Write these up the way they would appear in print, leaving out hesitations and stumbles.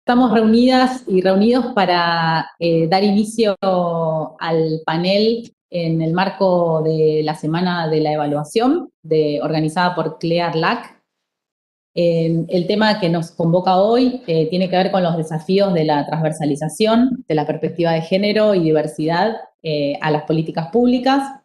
Estamos reunidas y reunidos para dar inicio al panel en el marco de la Semana de la Evaluación, organizada por CLEAR LAC. El tema que nos convoca hoy tiene que ver con los desafíos de la transversalización de la perspectiva de género y diversidad a las políticas públicas.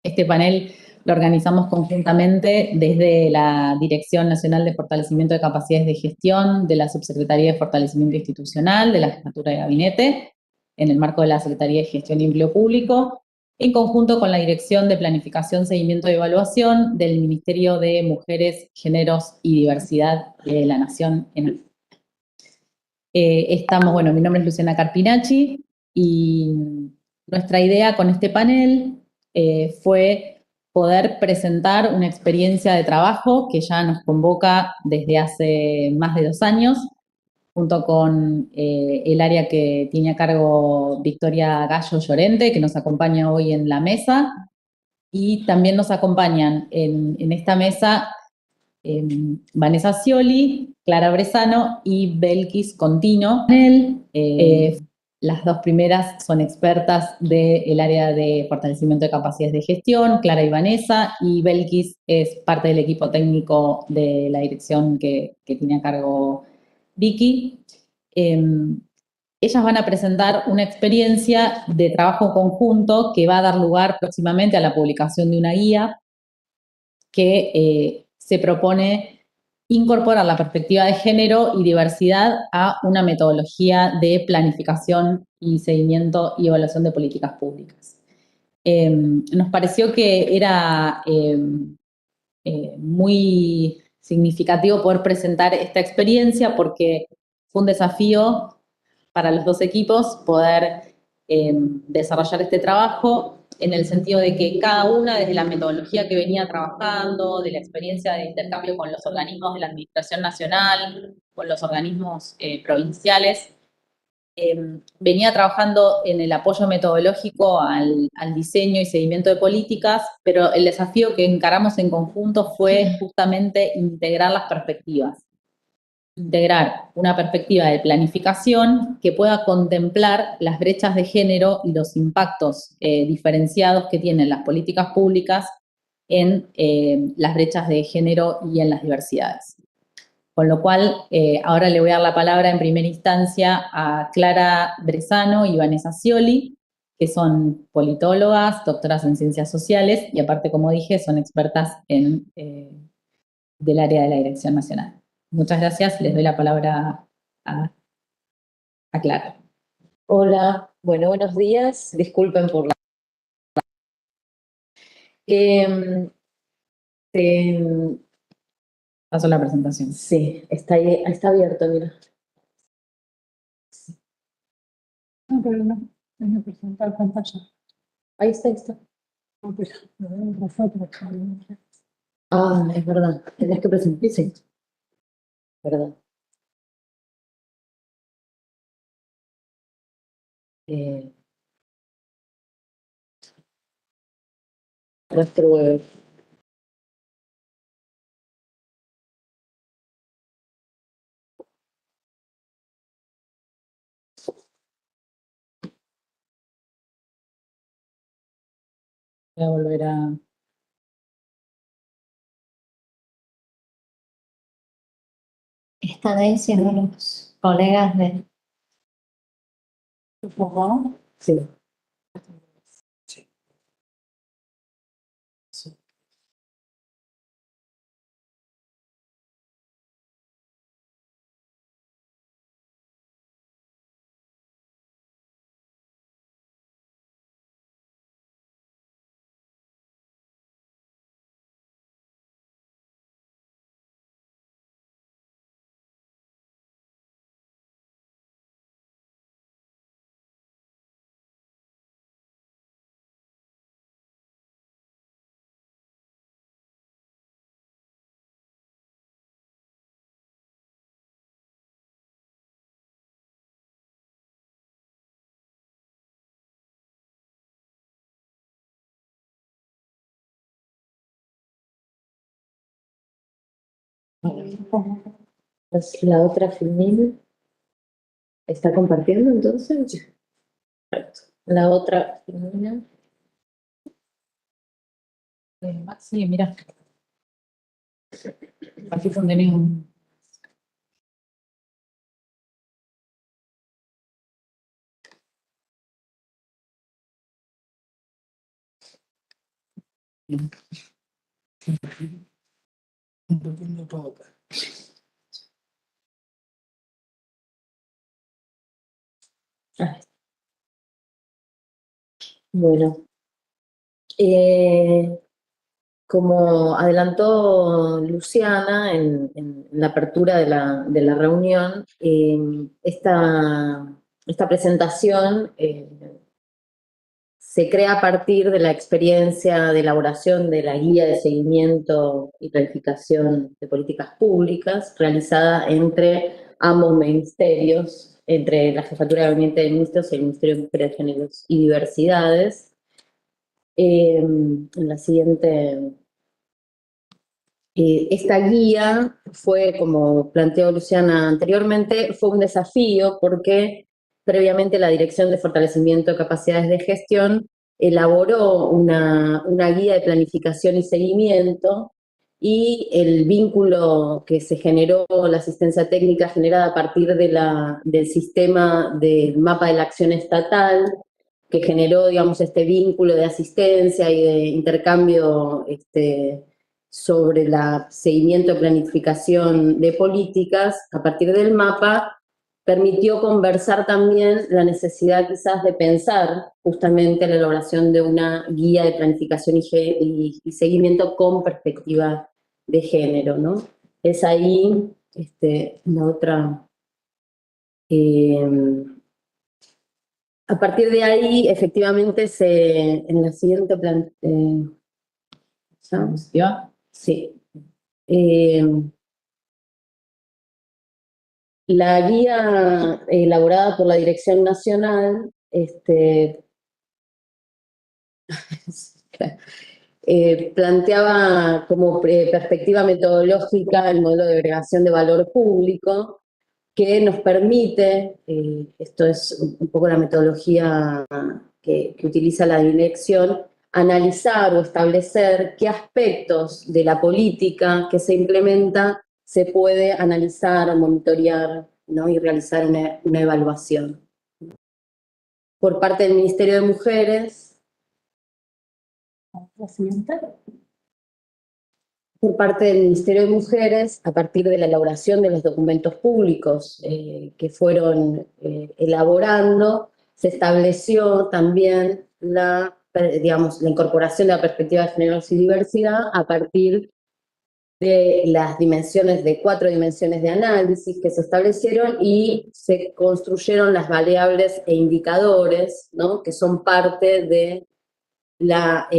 Este panel lo organizamos conjuntamente desde la Dirección Nacional de Fortalecimiento de Capacidades de Gestión, de la Subsecretaría de Fortalecimiento Institucional, de la Jefatura de Gabinete, en el marco de la Secretaría de Gestión y Empleo Público, en conjunto con la Dirección de Planificación, Seguimiento y Evaluación del Ministerio de Mujeres, Géneros y Diversidad de la Nación en Bueno, mi nombre es Luciana Carpinacci y nuestra idea con este panel fue poder presentar una experiencia de trabajo que ya nos convoca desde hace más de 2 años, junto con el área que tiene a cargo Victoria Gallo Llorente, que nos acompaña hoy en la mesa, y también nos acompañan en esta mesa Vanessa Scioli, Clara Bresano y Belkis Contino. Las dos primeras son expertas del área de fortalecimiento de capacidades de gestión, Clara y Vanessa, y Belkis es parte del equipo técnico de la dirección que tiene a cargo Vicky. Ellas van a presentar una experiencia de trabajo conjunto que va a dar lugar próximamente a la publicación de una guía que se propone incorporar la perspectiva de género y diversidad a una metodología de planificación y seguimiento y evaluación de políticas públicas. Nos pareció que era muy significativo poder presentar esta experiencia porque fue un desafío para los dos equipos poder desarrollar este trabajo en el sentido de que cada una, desde la metodología que venía trabajando, de la experiencia de intercambio con los organismos de la Administración Nacional, con los organismos provinciales, venía trabajando en el apoyo metodológico al diseño y seguimiento de políticas, pero el desafío que encaramos en conjunto fue justamente integrar las perspectivas. Integrar una perspectiva de planificación que pueda contemplar las brechas de género y los impactos diferenciados que tienen las políticas públicas en las brechas de género y en las diversidades. Con lo cual, ahora le voy a dar la palabra en primera instancia a Clara Bresano y Vanessa Scioli, que son politólogas, doctoras en ciencias sociales y aparte, como dije, son expertas del área de la Dirección Nacional. Muchas gracias, les doy la palabra a Clara. Hola, bueno, buenos días. Disculpen por la... Paso la presentación. Sí, está abierto, mira. No, pero no, hay que presentar pantalla. Ahí está. No, pues, nosotros. Ah, es verdad, tenés que presentar, sí. Verdad. Rastro web. Voy a volver a... Están diciendo los colegas de... Supongo. Sí. La otra filmina. ¿Está compartiendo entonces? Perfecto. La otra. Sí, mira. Aquí contenido. Un pequeño pausa. Bueno, como adelantó Luciana en la apertura de la reunión, esta presentación se crea a partir de la experiencia de elaboración de la guía de seguimiento y planificación de políticas públicas realizada entre ambos ministerios, entre la Jefatura de Gabinete de Ministros y el Ministerio de Mujeres, Géneros y Diversidades. En la siguiente, esta guía fue, como planteó Luciana anteriormente, fue un desafío porque previamente la Dirección de Fortalecimiento de Capacidades de Gestión elaboró una guía de planificación y seguimiento, y el vínculo que se generó, la asistencia técnica generada a partir del sistema del mapa de la acción estatal, que generó, digamos, este vínculo de asistencia y de intercambio sobre el seguimiento y planificación de políticas a partir del mapa, permitió conversar también la necesidad quizás de pensar justamente la elaboración de una guía de planificación y seguimiento con perspectiva de género, ¿no? Es ahí la otra... a partir de ahí, efectivamente, en la siguiente ¿Ya? Sí. La guía elaborada por la Dirección Nacional planteaba como perspectiva metodológica el modelo de agregación de valor público, que nos permite, esto es un poco la metodología que utiliza la dirección, analizar o establecer qué aspectos de la política que se implementa se puede analizar, monitorear, ¿no? Y realizar una evaluación. Por parte del Ministerio de Mujeres. La siguiente. Por parte del Ministerio de Mujeres, a partir de la elaboración de los documentos públicos que fueron elaborando, se estableció también la incorporación de la perspectiva de género y diversidad a partir de las dimensiones, de 4 dimensiones de análisis que se establecieron, y se construyeron las variables e indicadores, ¿no? Que son parte de la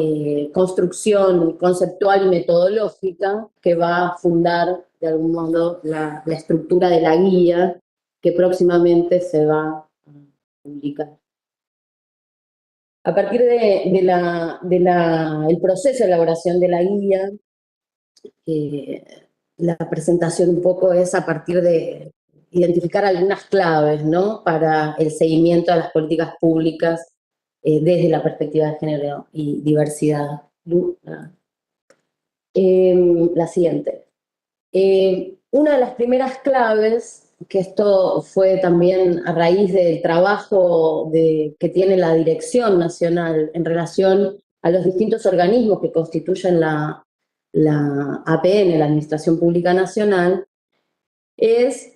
construcción conceptual y metodológica que va a fundar de algún modo la estructura de la guía que próximamente se va a publicar. A partir el proceso de elaboración de la guía, la presentación un poco es a partir de identificar algunas claves, ¿no? Para el seguimiento de las políticas públicas desde la perspectiva de género y diversidad. La siguiente. Una de las primeras claves, que esto fue también a raíz del trabajo que tiene la Dirección Nacional en relación a los distintos organismos que constituyen la APN, la Administración Pública Nacional, es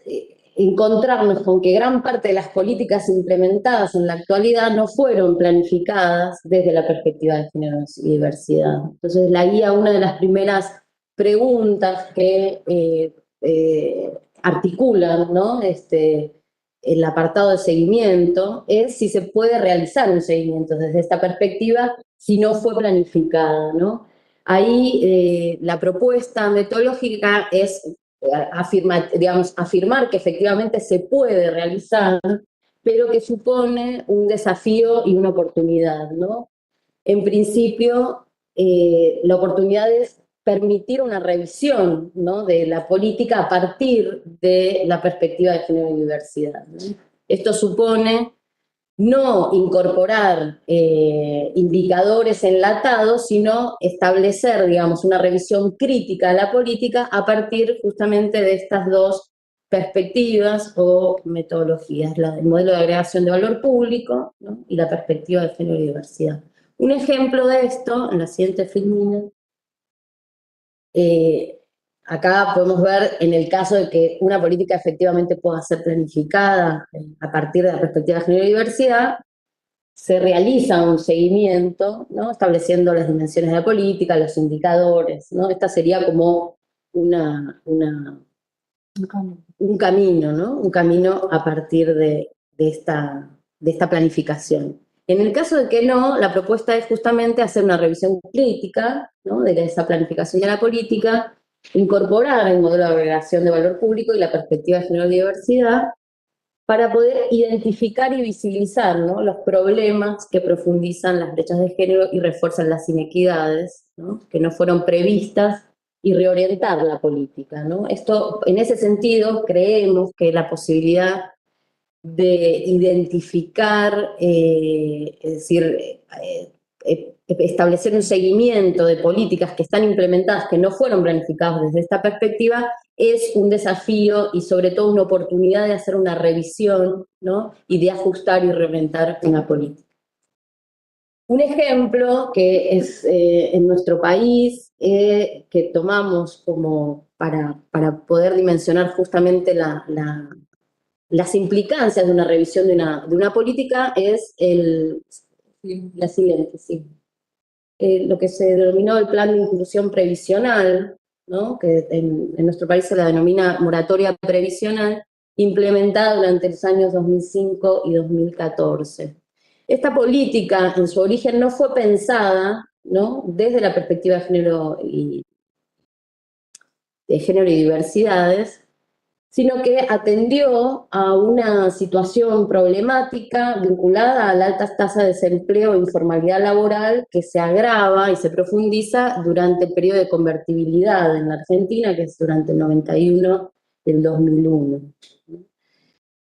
encontrarnos con que gran parte de las políticas implementadas en la actualidad no fueron planificadas desde la perspectiva de género y diversidad. Entonces, la guía, una de las primeras preguntas que articulan, ¿no? El apartado de seguimiento es si se puede realizar un seguimiento desde esta perspectiva si no fue planificada, ¿no? Ahí la propuesta metodológica es afirmar que efectivamente se puede realizar, pero que supone un desafío y una oportunidad, ¿no? En principio, la oportunidad es permitir una revisión, ¿no? De la política a partir de la perspectiva de género y diversidad, ¿no? Esto supone no incorporar indicadores enlatados, sino establecer, digamos, una revisión crítica de la política a partir justamente de estas dos perspectivas o metodologías, el modelo de agregación de valor público, ¿no? Y la perspectiva de género y diversidad. Un ejemplo de esto, en la siguiente filmina, acá podemos ver en el caso de que una política efectivamente pueda ser planificada a partir de la perspectiva de género y diversidad, se realiza un seguimiento, ¿no? Estableciendo las dimensiones de la política, los indicadores, ¿no? Esta sería como un camino, ¿no? Un camino a partir de esta planificación. En el caso de que no, la propuesta es justamente hacer una revisión crítica, ¿no? De esa planificación de la política, incorporar el modelo de agregación de valor público y la perspectiva de género y diversidad para poder identificar y visibilizar, ¿no? Los problemas que profundizan las brechas de género y refuerzan las inequidades, ¿no? Que no fueron previstas, y reorientar la política, ¿no? Esto, en ese sentido, creemos que la posibilidad de identificar, es decir, establecer un seguimiento de políticas que están implementadas, que no fueron planificadas desde esta perspectiva, es un desafío y sobre todo una oportunidad de hacer una revisión, ¿no? Y de ajustar y reorientar una política. Un ejemplo que es en nuestro país, que tomamos como para poder dimensionar justamente las implicancias de una revisión de una política, es la siguiente, sí. Lo que se denominó el Plan de Inclusión Previsional, ¿no? Que en nuestro país se la denomina moratoria previsional, implementada durante los años 2005 y 2014. Esta política, en su origen, no fue pensada, ¿no? Desde la perspectiva de género y diversidades, sino que atendió a una situación problemática vinculada a la alta tasa de desempleo e informalidad laboral que se agrava y se profundiza durante el periodo de convertibilidad en la Argentina, que es durante el 91 y el 2001.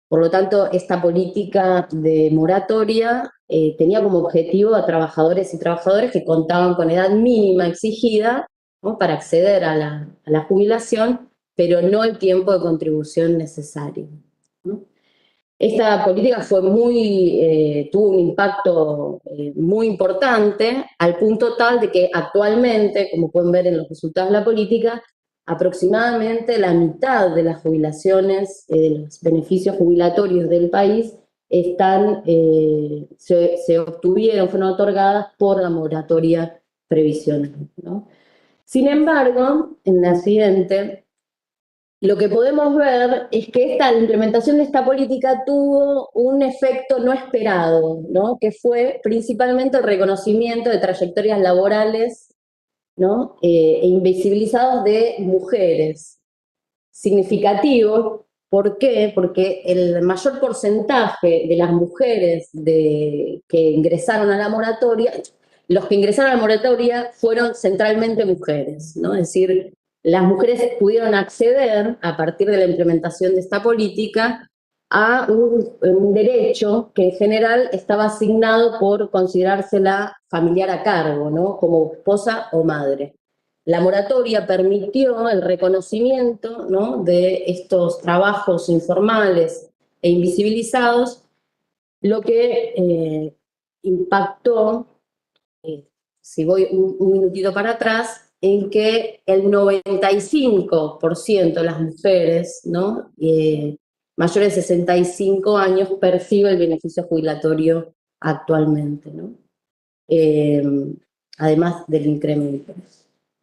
Por lo tanto, esta política de moratoria tenía como objetivo a trabajadores y trabajadoras que contaban con edad mínima exigida, ¿no? Para acceder a la jubilación, pero no el tiempo de contribución necesario, ¿no? Esta política fue tuvo un impacto muy importante, al punto tal de que actualmente, como pueden ver en los resultados de la política, aproximadamente la mitad de las jubilaciones, de los beneficios jubilatorios del país, se obtuvieron, fueron otorgadas por la moratoria previsional, ¿no? Sin embargo, en la siguiente, lo que podemos ver es que la implementación de esta política tuvo un efecto no esperado, ¿no? Que fue principalmente el reconocimiento de trayectorias laborales, ¿no? E invisibilizados de mujeres. Significativo. ¿Por qué? Porque el mayor porcentaje de las mujeres que ingresaron a la moratoria, los que ingresaron a la moratoria fueron centralmente mujeres, ¿no? Es decir, las mujeres pudieron acceder, a partir de la implementación de esta política, a un derecho que en general estaba asignado por considerársela familiar a cargo, ¿no? Como esposa o madre. La moratoria permitió el reconocimiento, ¿no? De estos trabajos informales e invisibilizados, lo que impactó, si voy un minutito para atrás, en que el 95% de las mujeres, ¿no? Mayores de 65 años percibe el beneficio jubilatorio actualmente, ¿no? Además del incremento.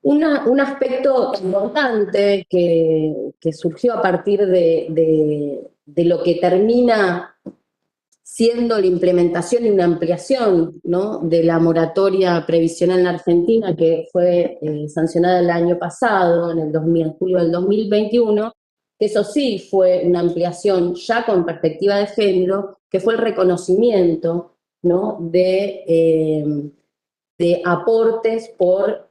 Un aspecto importante que surgió a partir de lo que termina siendo la implementación y una ampliación, ¿no? De la moratoria previsional en Argentina, que fue sancionada el año pasado, en julio del 2021, que eso sí fue una ampliación ya con perspectiva de género, que fue el reconocimiento, ¿no? de aportes por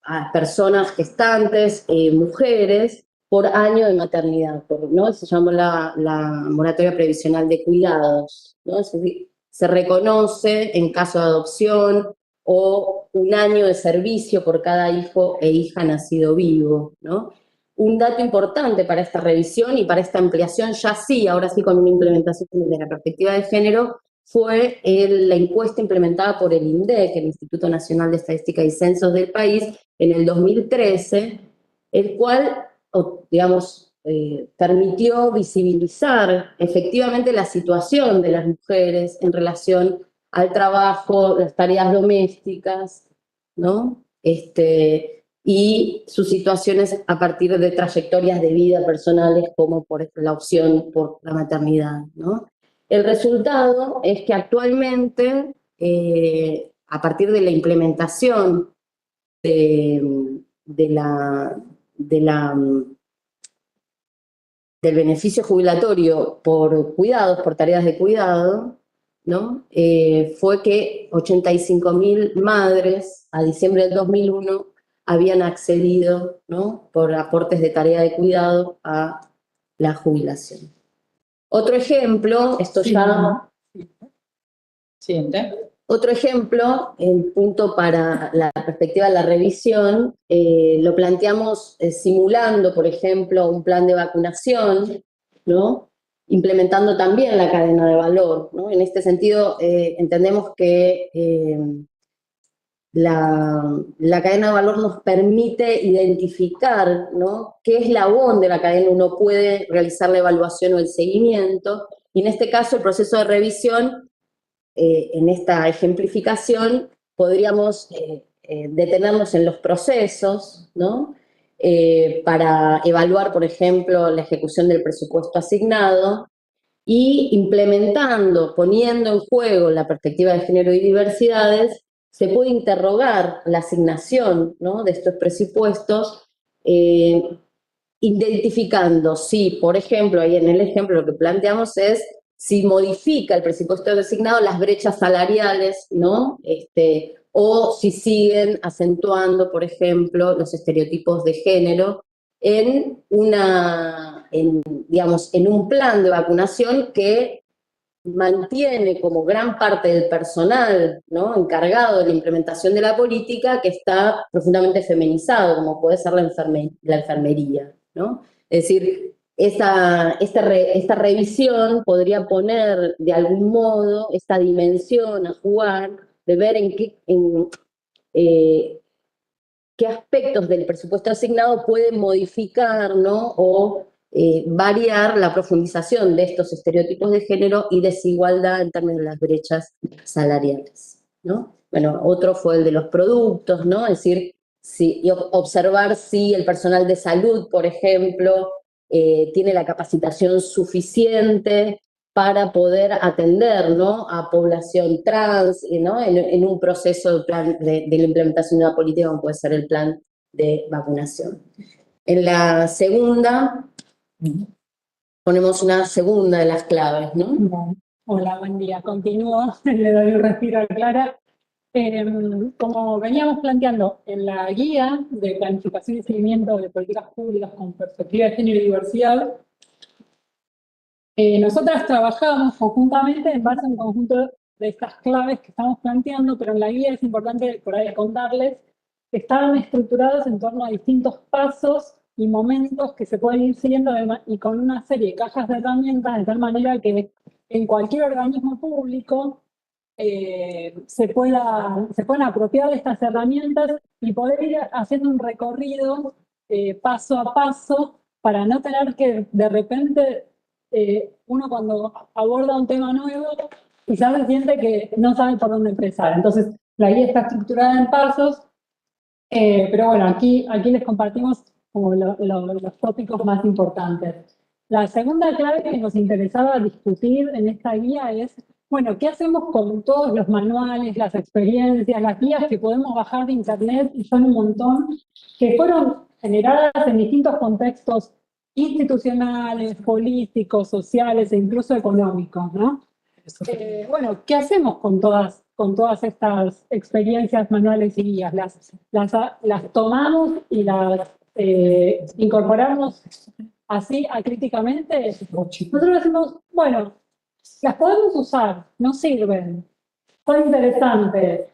a personas gestantes, mujeres, por año de maternidad, ¿no? Se llamó la moratoria previsional de cuidados, ¿no? Es decir, se reconoce en caso de adopción o un año de servicio por cada hijo e hija nacido vivo, ¿no? Un dato importante para esta revisión y para esta ampliación, ya sí, ahora sí con una implementación desde la perspectiva de género, fue la encuesta implementada por el INDEC, el Instituto Nacional de Estadística y Censos del país, en el 2013, el cual, digamos, permitió visibilizar efectivamente la situación de las mujeres en relación al trabajo, las tareas domésticas, ¿no? Y sus situaciones a partir de trayectorias de vida personales, como por la opción por la maternidad, ¿no? El resultado es que actualmente, a partir de la implementación del beneficio jubilatorio por cuidados, por tareas de cuidado, ¿no? Fue que 85.000 madres a diciembre del 2001 habían accedido, ¿no? Por aportes de tarea de cuidado a la jubilación. Otro ejemplo, esto Sí. ya... Siguiente. Otro ejemplo, el punto para la perspectiva de la revisión, lo planteamos simulando, por ejemplo, un plan de vacunación, ¿no? Implementando también la cadena de valor, ¿no? En este sentido, entendemos que la cadena de valor nos permite identificar, ¿no? Qué eslabón de la cadena uno puede realizar la evaluación o el seguimiento, y en este caso el proceso de revisión, en esta ejemplificación, podríamos detenernos en los procesos, ¿no? Para evaluar, por ejemplo, la ejecución del presupuesto asignado y implementando, poniendo en juego la perspectiva de género y diversidades, se puede interrogar la asignación, ¿no? De estos presupuestos, identificando si, por ejemplo, ahí en el ejemplo lo que planteamos es si modifica el presupuesto designado las brechas salariales, ¿no? O si siguen acentuando, por ejemplo, los estereotipos de género digamos, en un plan de vacunación que mantiene como gran parte del personal, ¿no? Encargado de la implementación de la política, que está profundamente feminizado, como puede ser la enfermería, ¿no? Es decir, esta revisión podría poner de algún modo esta dimensión a jugar, de ver en qué aspectos del presupuesto asignado pueden modificar, ¿no? O variar la profundización de estos estereotipos de género y desigualdad en términos de las brechas salariales, ¿no? Bueno, otro fue el de los productos, ¿no? Es decir, observar si el personal de salud, por ejemplo, tiene la capacitación suficiente para poder atender, ¿no? A población trans, ¿no? En un proceso de la implementación de una política como puede ser el plan de vacunación. En la segunda, ponemos una segunda de las claves, ¿no? Bueno, hola, buen día. Continúo, le doy un respiro a Clara. Como veníamos planteando en la guía de planificación y seguimiento de políticas públicas con perspectiva de género y diversidad, nosotras trabajamos conjuntamente en base a un conjunto de estas claves que estamos planteando, pero en la guía es importante por ahí contarles que estaban estructurados en torno a distintos pasos y momentos que se pueden ir siguiendo y con una serie de cajas de herramientas, de tal manera que en cualquier organismo público se puedan apropiar de estas herramientas y poder ir haciendo un recorrido paso a paso para no tener que de repente uno cuando aborda un tema nuevo quizás se siente que no sabe por dónde empezar. Entonces la guía está estructurada en pasos, pero bueno, aquí les compartimos como los tópicos más importantes. La segunda clave que nos interesaba discutir en esta guía es, bueno, ¿qué hacemos con todos los manuales, las experiencias, las guías que podemos bajar de internet, y son un montón, que fueron generadas en distintos contextos institucionales, políticos, sociales e incluso económicos, ¿no? Bueno, ¿qué hacemos con todas estas experiencias, manuales y guías? Las tomamos y las incorporamos así acríticamente, nosotros decimos, bueno, las podemos usar, nos sirven, son interesantes,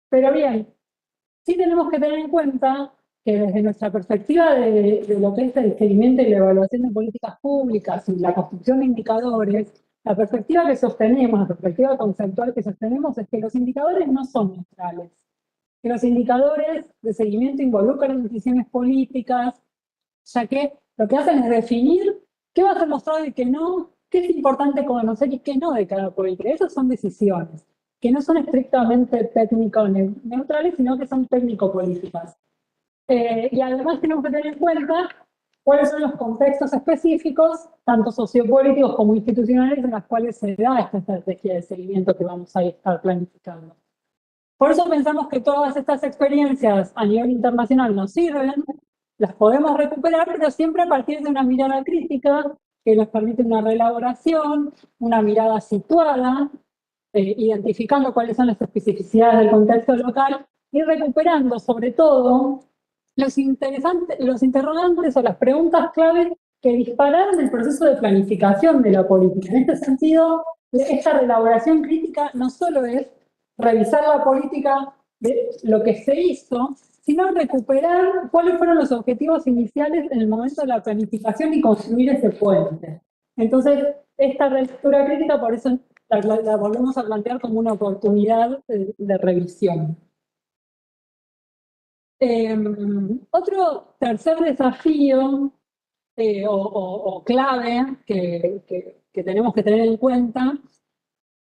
pero bien, sí tenemos que tener en cuenta que desde nuestra perspectiva de lo que es el seguimiento y la evaluación de políticas públicas y la construcción de indicadores, la perspectiva que sostenemos, la perspectiva conceptual que sostenemos es que los indicadores no son neutrales, que los indicadores de seguimiento involucran decisiones políticas, ya que lo que hacen es definir qué va a ser mostrado y qué no, qué es importante conocer y qué no de cada política. Esas son decisiones que no son estrictamente técnico-neutrales, sino que son técnico-políticas. Y además tenemos que tener en cuenta cuáles son los contextos específicos, tanto sociopolíticos como institucionales, en los cuales se da esta estrategia de seguimiento que vamos a estar planificando. Por eso pensamos que todas estas experiencias a nivel internacional nos sirven, las podemos recuperar, pero siempre a partir de una mirada crítica que nos permite una reelaboración, una mirada situada, identificando cuáles son las especificidades del contexto local y recuperando sobre todo los interrogantes o las preguntas clave que dispararon el proceso de planificación de la política. En este sentido, esta reelaboración crítica no solo es revisar la política de lo que se hizo, sino recuperar cuáles fueron los objetivos iniciales en el momento de la planificación y construir ese puente. Entonces, esta relectura crítica, por eso la volvemos a plantear como una oportunidad de revisión. Otro tercer desafío o clave que tenemos que tener en cuenta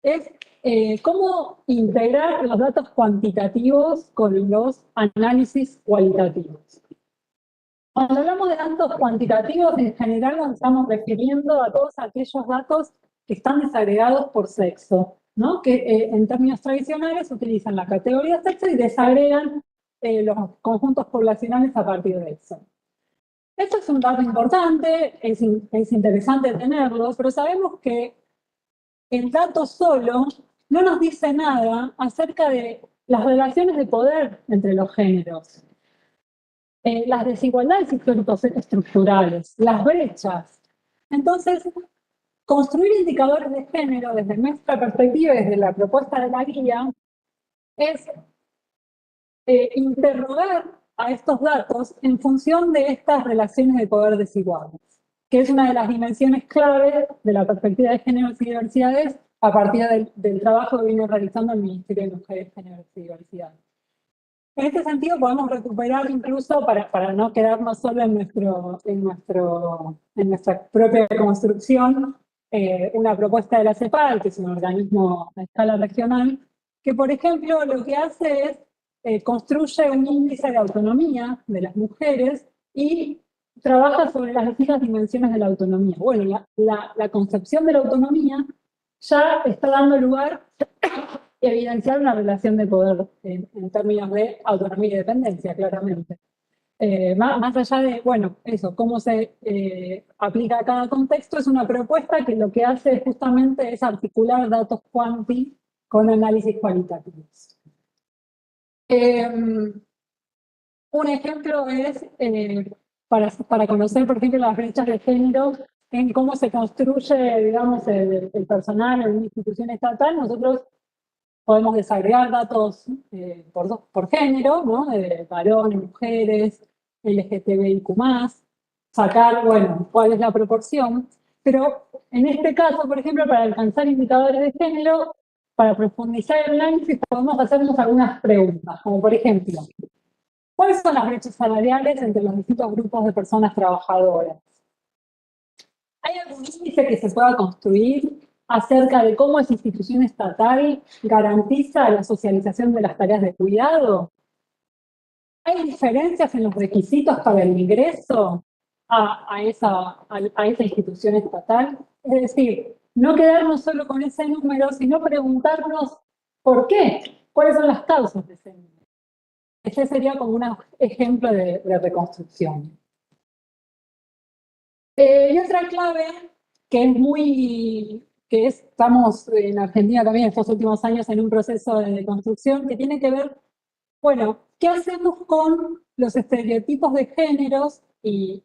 es cómo integrar los datos cuantitativos con los análisis cualitativos. Cuando hablamos de datos cuantitativos, en general nos estamos refiriendo a todos aquellos datos que están desagregados por sexo, ¿no? Que en términos tradicionales utilizan la categoría sexo y desagregan los conjuntos poblacionales a partir de eso. Esto es un dato importante, es interesante tenerlo, pero sabemos que el dato solo no nos dice nada acerca de las relaciones de poder entre los géneros, las desigualdades estructurales, las brechas. Entonces, construir indicadores de género desde nuestra perspectiva, desde la propuesta de la guía, es interrogar a estos datos en función de estas relaciones de poder desiguales, que es una de las dimensiones clave de la perspectiva de géneros y diversidades a partir del trabajo que viene realizando el Ministerio de Mujeres, Géneros y Diversidad. En este sentido podemos recuperar incluso, para no quedarnos solo en nuestra propia construcción, una propuesta de la CEPAL, que es un organismo a escala regional, que por ejemplo lo que hace es construye un índice de autonomía de las mujeres y trabaja sobre las distintas dimensiones de la autonomía. Bueno, la concepción de la autonomía ya está dando lugar a evidenciar una relación de poder en términos de autonomía y dependencia, claramente. Más allá de, bueno, eso, cómo se aplica a cada contexto, es una propuesta que lo que hace justamente es articular datos cuanti con análisis cualitativos. Un ejemplo es para conocer, por ejemplo, las brechas de género en cómo se construye, digamos, el personal en una institución estatal. Nosotros podemos desagregar datos por género, ¿no? De varones, mujeres, LGTBIQ+, sacar, bueno, cuál es la proporción. Pero en este caso, por ejemplo, para alcanzar indicadores de género, para profundizar el análisis, podemos hacernos algunas preguntas, como por ejemplo, ¿cuáles son las brechas salariales entre los distintos grupos de personas trabajadoras? ¿Hay algún índice que se pueda construir acerca de cómo esa institución estatal garantiza la socialización de las tareas de cuidado? ¿Hay diferencias en los requisitos para el ingreso a esa institución estatal? Es decir, no quedarnos solo con ese número, sino preguntarnos ¿por qué? ¿Cuáles son las causas de ese número? Ese sería como un ejemplo de reconstrucción. Y otra clave estamos en Argentina también estos últimos años en un proceso de construcción que tiene que ver Bueno, ¿qué hacemos con los estereotipos de géneros y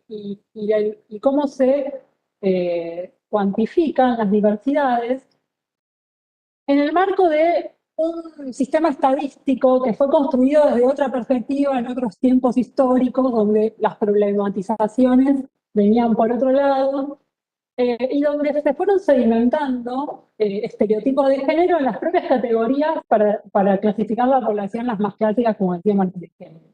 cómo se cuantifican las diversidades en el marco de un sistema estadístico que fue construido desde otra perspectiva en otros tiempos históricos, donde las problematizaciones venían por otro lado, y donde se fueron sedimentando estereotipos de género en las propias categorías para clasificar la población, las más clásicas, como decía Martín de género.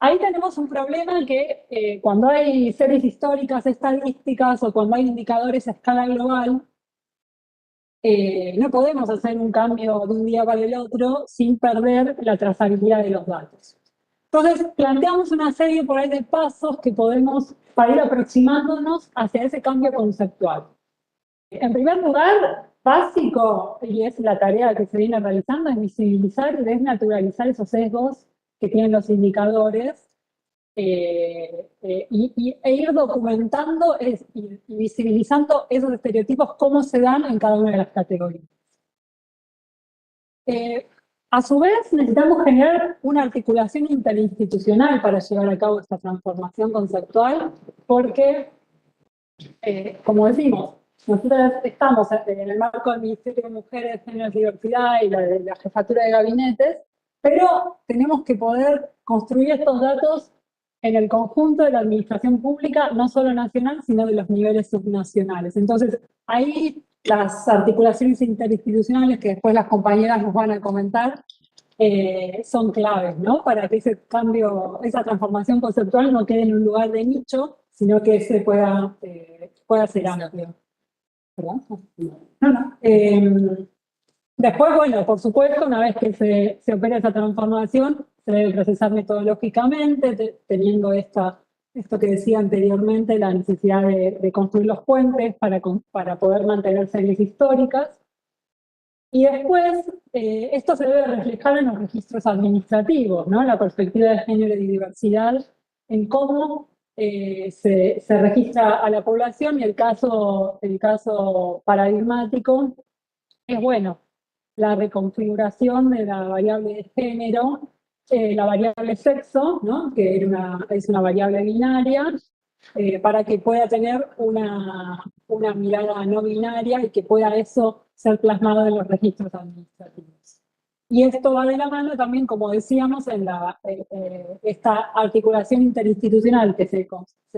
Ahí tenemos un problema que cuando hay series históricas, estadísticas, o cuando hay indicadores a escala global, no podemos hacer un cambio de un día para el otro sin perder la trazabilidad de los datos. Entonces, planteamos una serie por ahí de pasos que podemos para ir aproximándonos hacia ese cambio conceptual. En primer lugar, básico, y es la tarea que se viene realizando, es visibilizar y desnaturalizar esos sesgos que tienen los indicadores e ir documentando y visibilizando esos estereotipos, cómo se dan en cada una de las categorías. A su vez, necesitamos generar una articulación interinstitucional para llevar a cabo esta transformación conceptual, porque, como decimos, nosotros estamos en el marco del Ministerio de Mujeres, Géneros y Diversidad y la jefatura de gabinetes, pero tenemos que poder construir estos datos en el conjunto de la administración pública, no solo nacional, sino de los niveles subnacionales. Entonces, ahí las articulaciones interinstitucionales, que después las compañeras nos van a comentar, son claves, ¿no? Para que ese cambio, esa transformación conceptual no quede en un lugar de nicho, sino que se pueda ser amplio. ¿Perdón? No. Después, bueno, por supuesto, una vez que se opera esa transformación, se debe procesar metodológicamente, teniendo esto que decía anteriormente, la necesidad de construir los puentes para poder mantener series históricas. Y después, esto se debe reflejar en los registros administrativos, ¿no? La perspectiva de género y diversidad, en cómo se registra a la población, y el caso paradigmático es, bueno, la reconfiguración de la variable de género, la variable sexo, ¿no? Que es una variable binaria, para que pueda tener una mirada no binaria y que pueda eso ser plasmado en los registros administrativos. Y esto va de la mano también, como decíamos, en esta articulación interinstitucional que se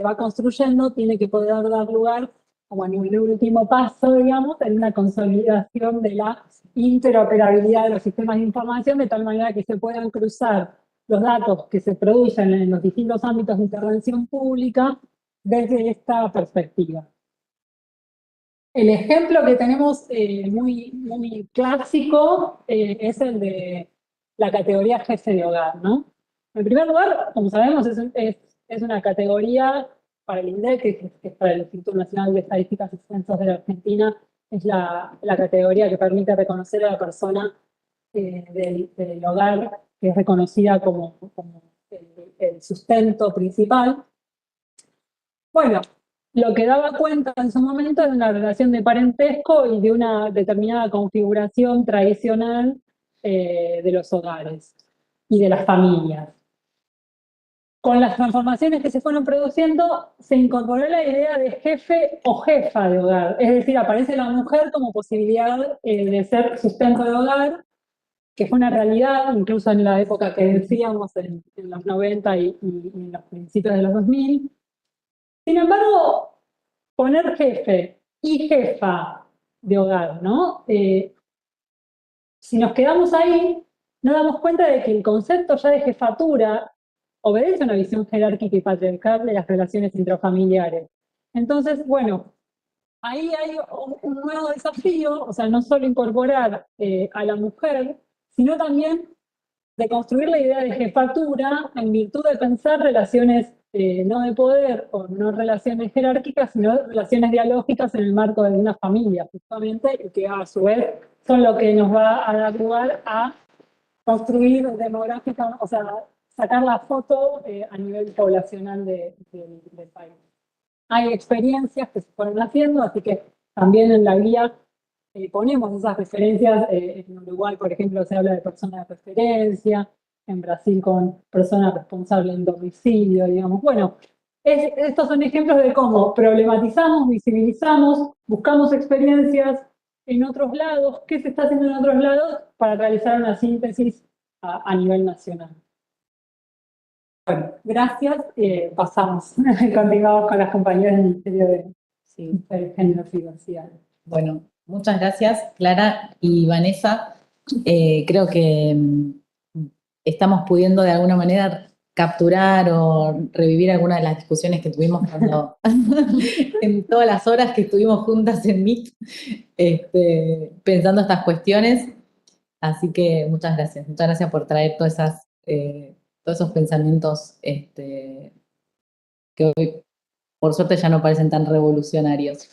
va construyendo, tiene que poder dar lugar, como en el último paso, digamos, en una consolidación de la interoperabilidad de los sistemas de información, de tal manera que se puedan cruzar los datos que se producen en los distintos ámbitos de intervención pública desde esta perspectiva. El ejemplo que tenemos muy clásico es el de la categoría jefe de hogar, ¿no? En primer lugar, como sabemos, es una categoría para el INDEC, que es para el Instituto Nacional de Estadísticas y Censos de la Argentina, es la categoría que permite reconocer a la persona del hogar, que es reconocida como el sustento principal. Bueno, lo que daba cuenta en su momento es una relación de parentesco y de una determinada configuración tradicional de los hogares y de las familias. Con las transformaciones que se fueron produciendo, se incorporó la idea de jefe o jefa de hogar. Es decir, aparece la mujer como posibilidad de ser sustento de hogar, que fue una realidad, incluso en la época que decíamos, en los 90 y en los principios de los 2000. Sin embargo, poner jefe y jefa de hogar, ¿no? Si nos quedamos ahí, nos damos cuenta de que el concepto ya de jefatura obedece a una visión jerárquica y patriarcal de las relaciones intrafamiliares. Entonces, bueno, ahí hay un nuevo desafío, o sea, no solo incorporar a la mujer, sino también de construir la idea de jefatura en virtud de pensar relaciones no de poder o no relaciones jerárquicas, sino relaciones dialógicas en el marco de una familia, justamente, y que a su vez son lo que nos va a dar lugar a construir demográfica, o sea, sacar la foto a nivel poblacional del país. Hay experiencias que se fueron haciendo, así que también en la guía ponemos esas referencias. En Uruguay, por ejemplo, se habla de personas de referencia, en Brasil con personas responsables del domicilio, digamos. Bueno, estos son ejemplos de cómo problematizamos, visibilizamos, buscamos experiencias en otros lados, qué se está haciendo en otros lados para realizar una síntesis a nivel nacional. Bueno, gracias. Pasamos. Continuamos con las compañeras del Ministerio de Género y Diversidad. Bueno, muchas gracias, Clara y Vanessa. Creo que estamos pudiendo de alguna manera capturar o revivir algunas de las discusiones que tuvimos cuando en todas las horas que estuvimos juntas en Meet, pensando estas cuestiones. Así que muchas gracias por traer todos esos pensamientos que hoy, por suerte, ya no parecen tan revolucionarios.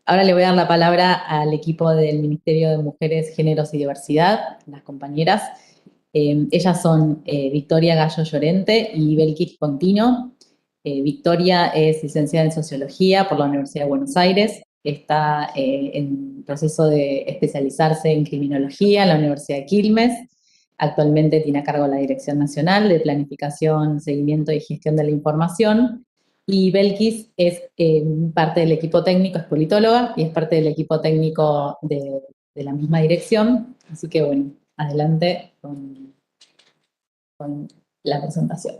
Ahora le voy a dar la palabra al equipo del Ministerio de Mujeres, Géneros y Diversidad, las compañeras. Ellas son Victoria Gallo Llorente y Belkis Contino. Victoria es licenciada en Sociología por la Universidad de Buenos Aires. Está en proceso de especializarse en Criminología en la Universidad de Quilmes. Actualmente tiene a cargo la Dirección Nacional de Planificación, Seguimiento y Gestión de la Información. Y Belkis es parte del equipo técnico, es politóloga y es parte del equipo técnico de la misma dirección. Así que bueno, adelante con la presentación.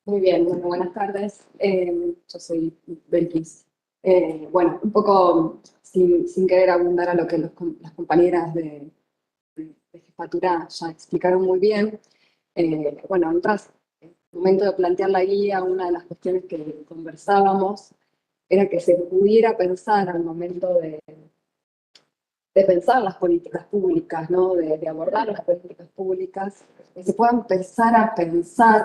Muy bien, bueno, buenas tardes. Yo soy Belkis. Bueno, un poco sin querer abundar a lo que las compañeras de jefatura ya explicaron muy bien. Bueno, en el momento de plantear la guía, una de las cuestiones que conversábamos era que se pudiera pensar al momento de pensar las políticas públicas, ¿no? de abordar las políticas públicas, que se pueda empezar a pensar,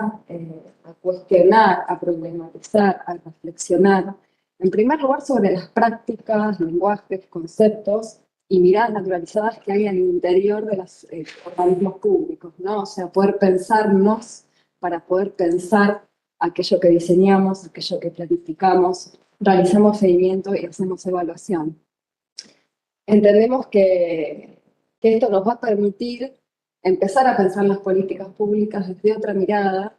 a cuestionar, a problematizar, a reflexionar, en primer lugar sobre las prácticas, lenguajes, conceptos y miradas naturalizadas que hay al interior de los organismos públicos, ¿no? O sea, poder pensarnos para poder pensar aquello que diseñamos, aquello que planificamos, realizamos seguimiento y hacemos evaluación. Entendemos que esto nos va a permitir empezar a pensar las políticas públicas desde otra mirada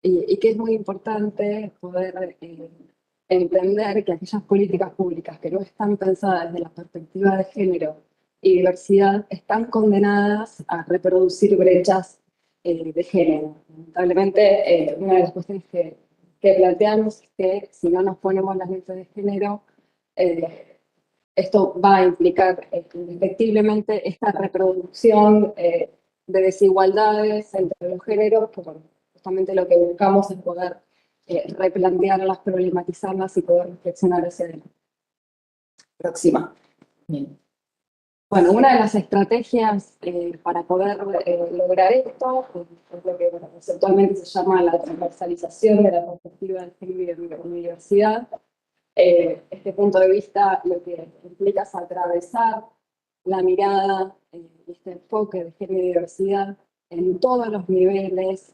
y que es muy importante poder entender que aquellas políticas públicas que no están pensadas desde la perspectiva de género y diversidad están condenadas a reproducir brechas de género. Lamentablemente, una de las cuestiones que planteamos es que si no nos ponemos las lentes de género, esto va a implicar indefectiblemente esta reproducción de desigualdades entre los géneros, que justamente lo que buscamos es poder replantearlas, problematizarlas y poder reflexionar hacia adelante. Próxima. Bien. Bueno, una de las estrategias para poder lograr esto es lo que conceptualmente se llama la transversalización de la perspectiva de género y diversidad. Este punto de vista lo que implica es atravesar la mirada y este enfoque de género y diversidad en todos los niveles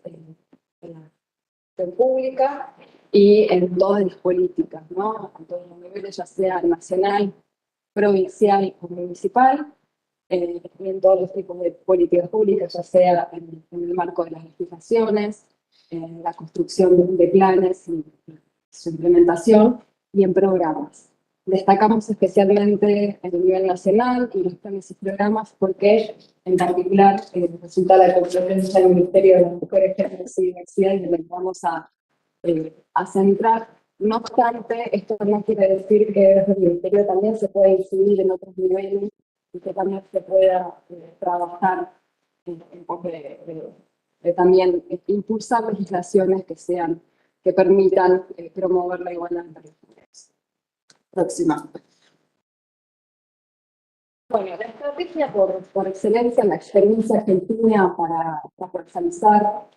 de la acción pública y en todas las políticas, ¿no? En todos los niveles, ya sea nacional, provincial o municipal, y en todos los tipos de políticas públicas, ya sea en el marco de las legislaciones, en la construcción de planes y su implementación, y en programas. Destacamos especialmente en el nivel nacional y los planes y programas porque, en particular, resulta la competencia del Ministerio de las Mujeres, Géneros y Diversidad y donde vamos a centrar. No obstante, esto no quiere decir que desde el Ministerio también se pueda incidir en otros niveles y que también se pueda trabajar en pos de también impulsar legislaciones que permitan promover la igualdad entre los géneros. Próxima. Bueno, la estrategia por excelencia en la experiencia argentina para transversalizar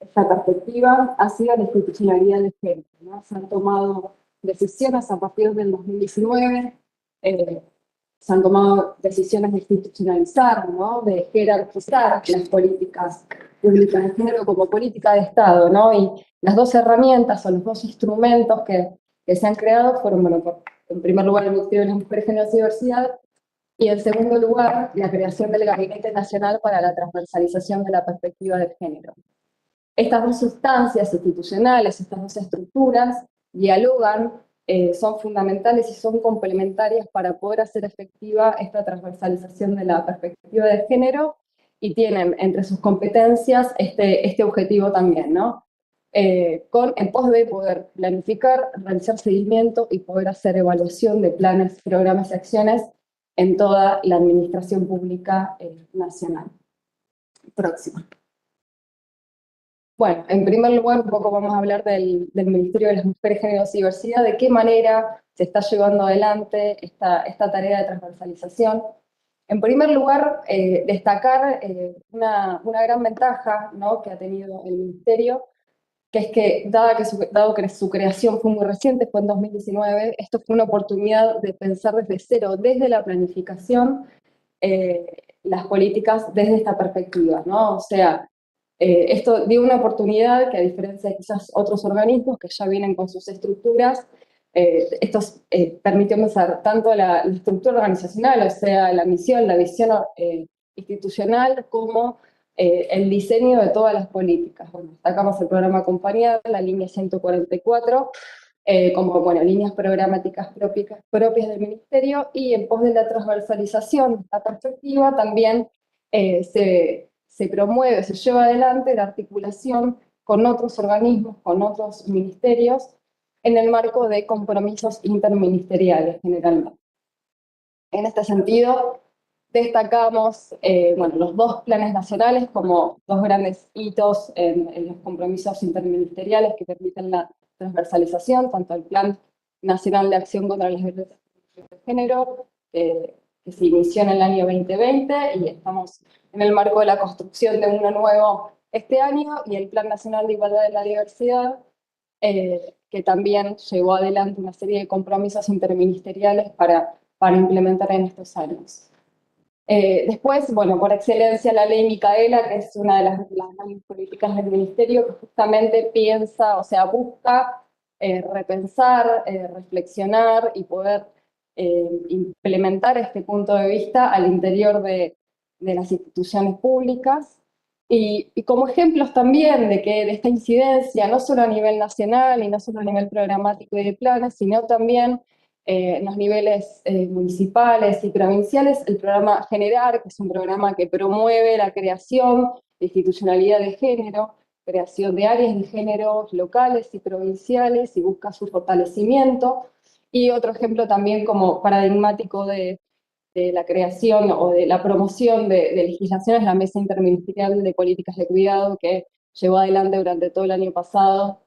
esta perspectiva ha sido la institucionalidad de género, ¿no? Se han tomado decisiones a partir del 2019, se han tomado decisiones de institucionalizar, ¿no? De jerarquizar las políticas públicas de género como política de Estado, ¿no? Y las dos herramientas o los dos instrumentos que se han creado fueron, bueno, en primer lugar, el Ministerio de las Mujeres, Género y Diversidad, y en segundo lugar, la creación del Gabinete Nacional para la Transversalización de la Perspectiva de Género. Estas dos instancias institucionales, estas dos estructuras, dialogan, son fundamentales y son complementarias para poder hacer efectiva esta transversalización de la perspectiva de género, y tienen entre sus competencias este objetivo también, ¿no? En pos de poder planificar, realizar seguimiento y poder hacer evaluación de planes, programas y acciones en toda la administración pública nacional. Próximo. Bueno, en primer lugar, un poco vamos a hablar del Ministerio de las Mujeres, Género y Diversidad, de qué manera se está llevando adelante esta tarea de transversalización. En primer lugar, destacar una gran ventaja, ¿no?, que ha tenido el Ministerio, que es que, dado que su creación fue muy reciente, fue en 2019, esto fue una oportunidad de pensar desde cero, desde la planificación, las políticas desde esta perspectiva, ¿no? O sea, esto dio una oportunidad que, a diferencia de quizás otros organismos que ya vienen con sus estructuras, esto permitió pensar tanto la estructura organizacional, o sea, la misión, la visión institucional, como el diseño de todas las políticas. Bueno, destacamos el programa Acompañar, la línea 144, como, bueno, líneas programáticas propias del Ministerio, y en pos de la transversalización de esta perspectiva también se promueve, se lleva adelante la articulación con otros organismos, con otros ministerios, en el marco de compromisos interministeriales generalmente. En este sentido, destacamos bueno, los dos planes nacionales como dos grandes hitos en los compromisos interministeriales que permiten la transversalización, tanto el Plan Nacional de Acción contra las Violencias de Género, que se inició en el año 2020, y estamos en el marco de la construcción de uno nuevo este año, y el Plan Nacional de Igualdad de la Diversidad, que también llevó adelante una serie de compromisos interministeriales para implementar en estos años. Después, bueno, por excelencia la ley Micaela, que es una de las grandes políticas del Ministerio, que justamente piensa, o sea, busca repensar, reflexionar y poder implementar este punto de vista al interior de las instituciones públicas. Y como ejemplos también de esta incidencia, no solo a nivel nacional y no solo a nivel programático y de planes, sino también en los niveles municipales y provinciales, el programa Generar, que es un programa que promueve la creación de institucionalidad de género, creación de áreas de género locales y provinciales, y busca su fortalecimiento. Y otro ejemplo también como paradigmático de la creación o de la promoción de legislación es la Mesa Interministerial de Políticas de Cuidado, que llevó adelante durante todo el año pasado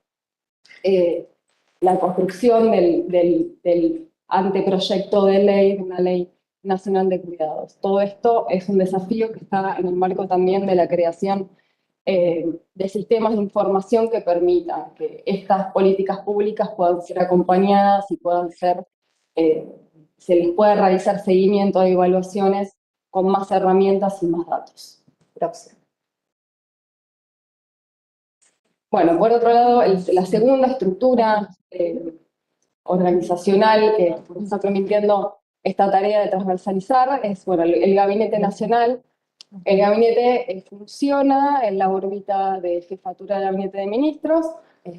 la construcción del anteproyecto de ley, de una ley nacional de cuidados. Todo esto es un desafío que está en el marco también de la creación de sistemas de información que permitan que estas políticas públicas puedan ser acompañadas y puedan ser, se les pueda realizar seguimiento de evaluaciones con más herramientas y más datos. Próximo. Bueno, por otro lado, la segunda estructura organizacional que nos está permitiendo esta tarea de transversalizar es, bueno, el Gabinete Nacional. El gabinete funciona en la órbita de jefatura del Gabinete de Ministros,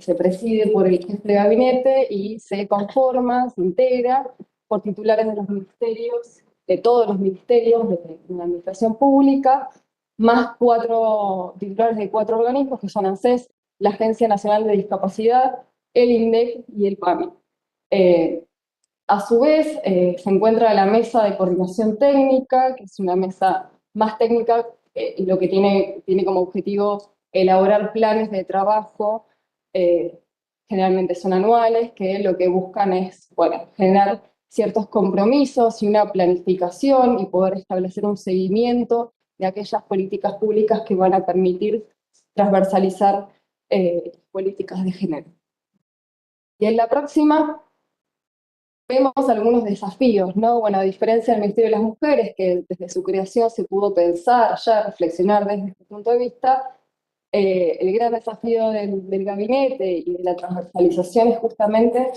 se preside por el jefe de gabinete y se conforma, se integra por titulares de los ministerios, de todos los ministerios de la administración pública, más 4 titulares de 4 organismos que son ANSES, la Agencia Nacional de Discapacidad, el INDEC y el PAMI. A su vez, se encuentra la Mesa de Coordinación Técnica, que es una mesa más técnica, lo que tiene como objetivo elaborar planes de trabajo, generalmente son anuales, que lo que buscan es, bueno, generar ciertos compromisos y una planificación y poder establecer un seguimiento de aquellas políticas públicas que van a permitir transversalizar políticas de género. Y en la próxima vemos algunos desafíos, ¿no? Bueno, a diferencia del Ministerio de las Mujeres, que desde su creación se pudo pensar, ya reflexionar desde este punto de vista, el gran desafío del gabinete y de la transversalización es justamente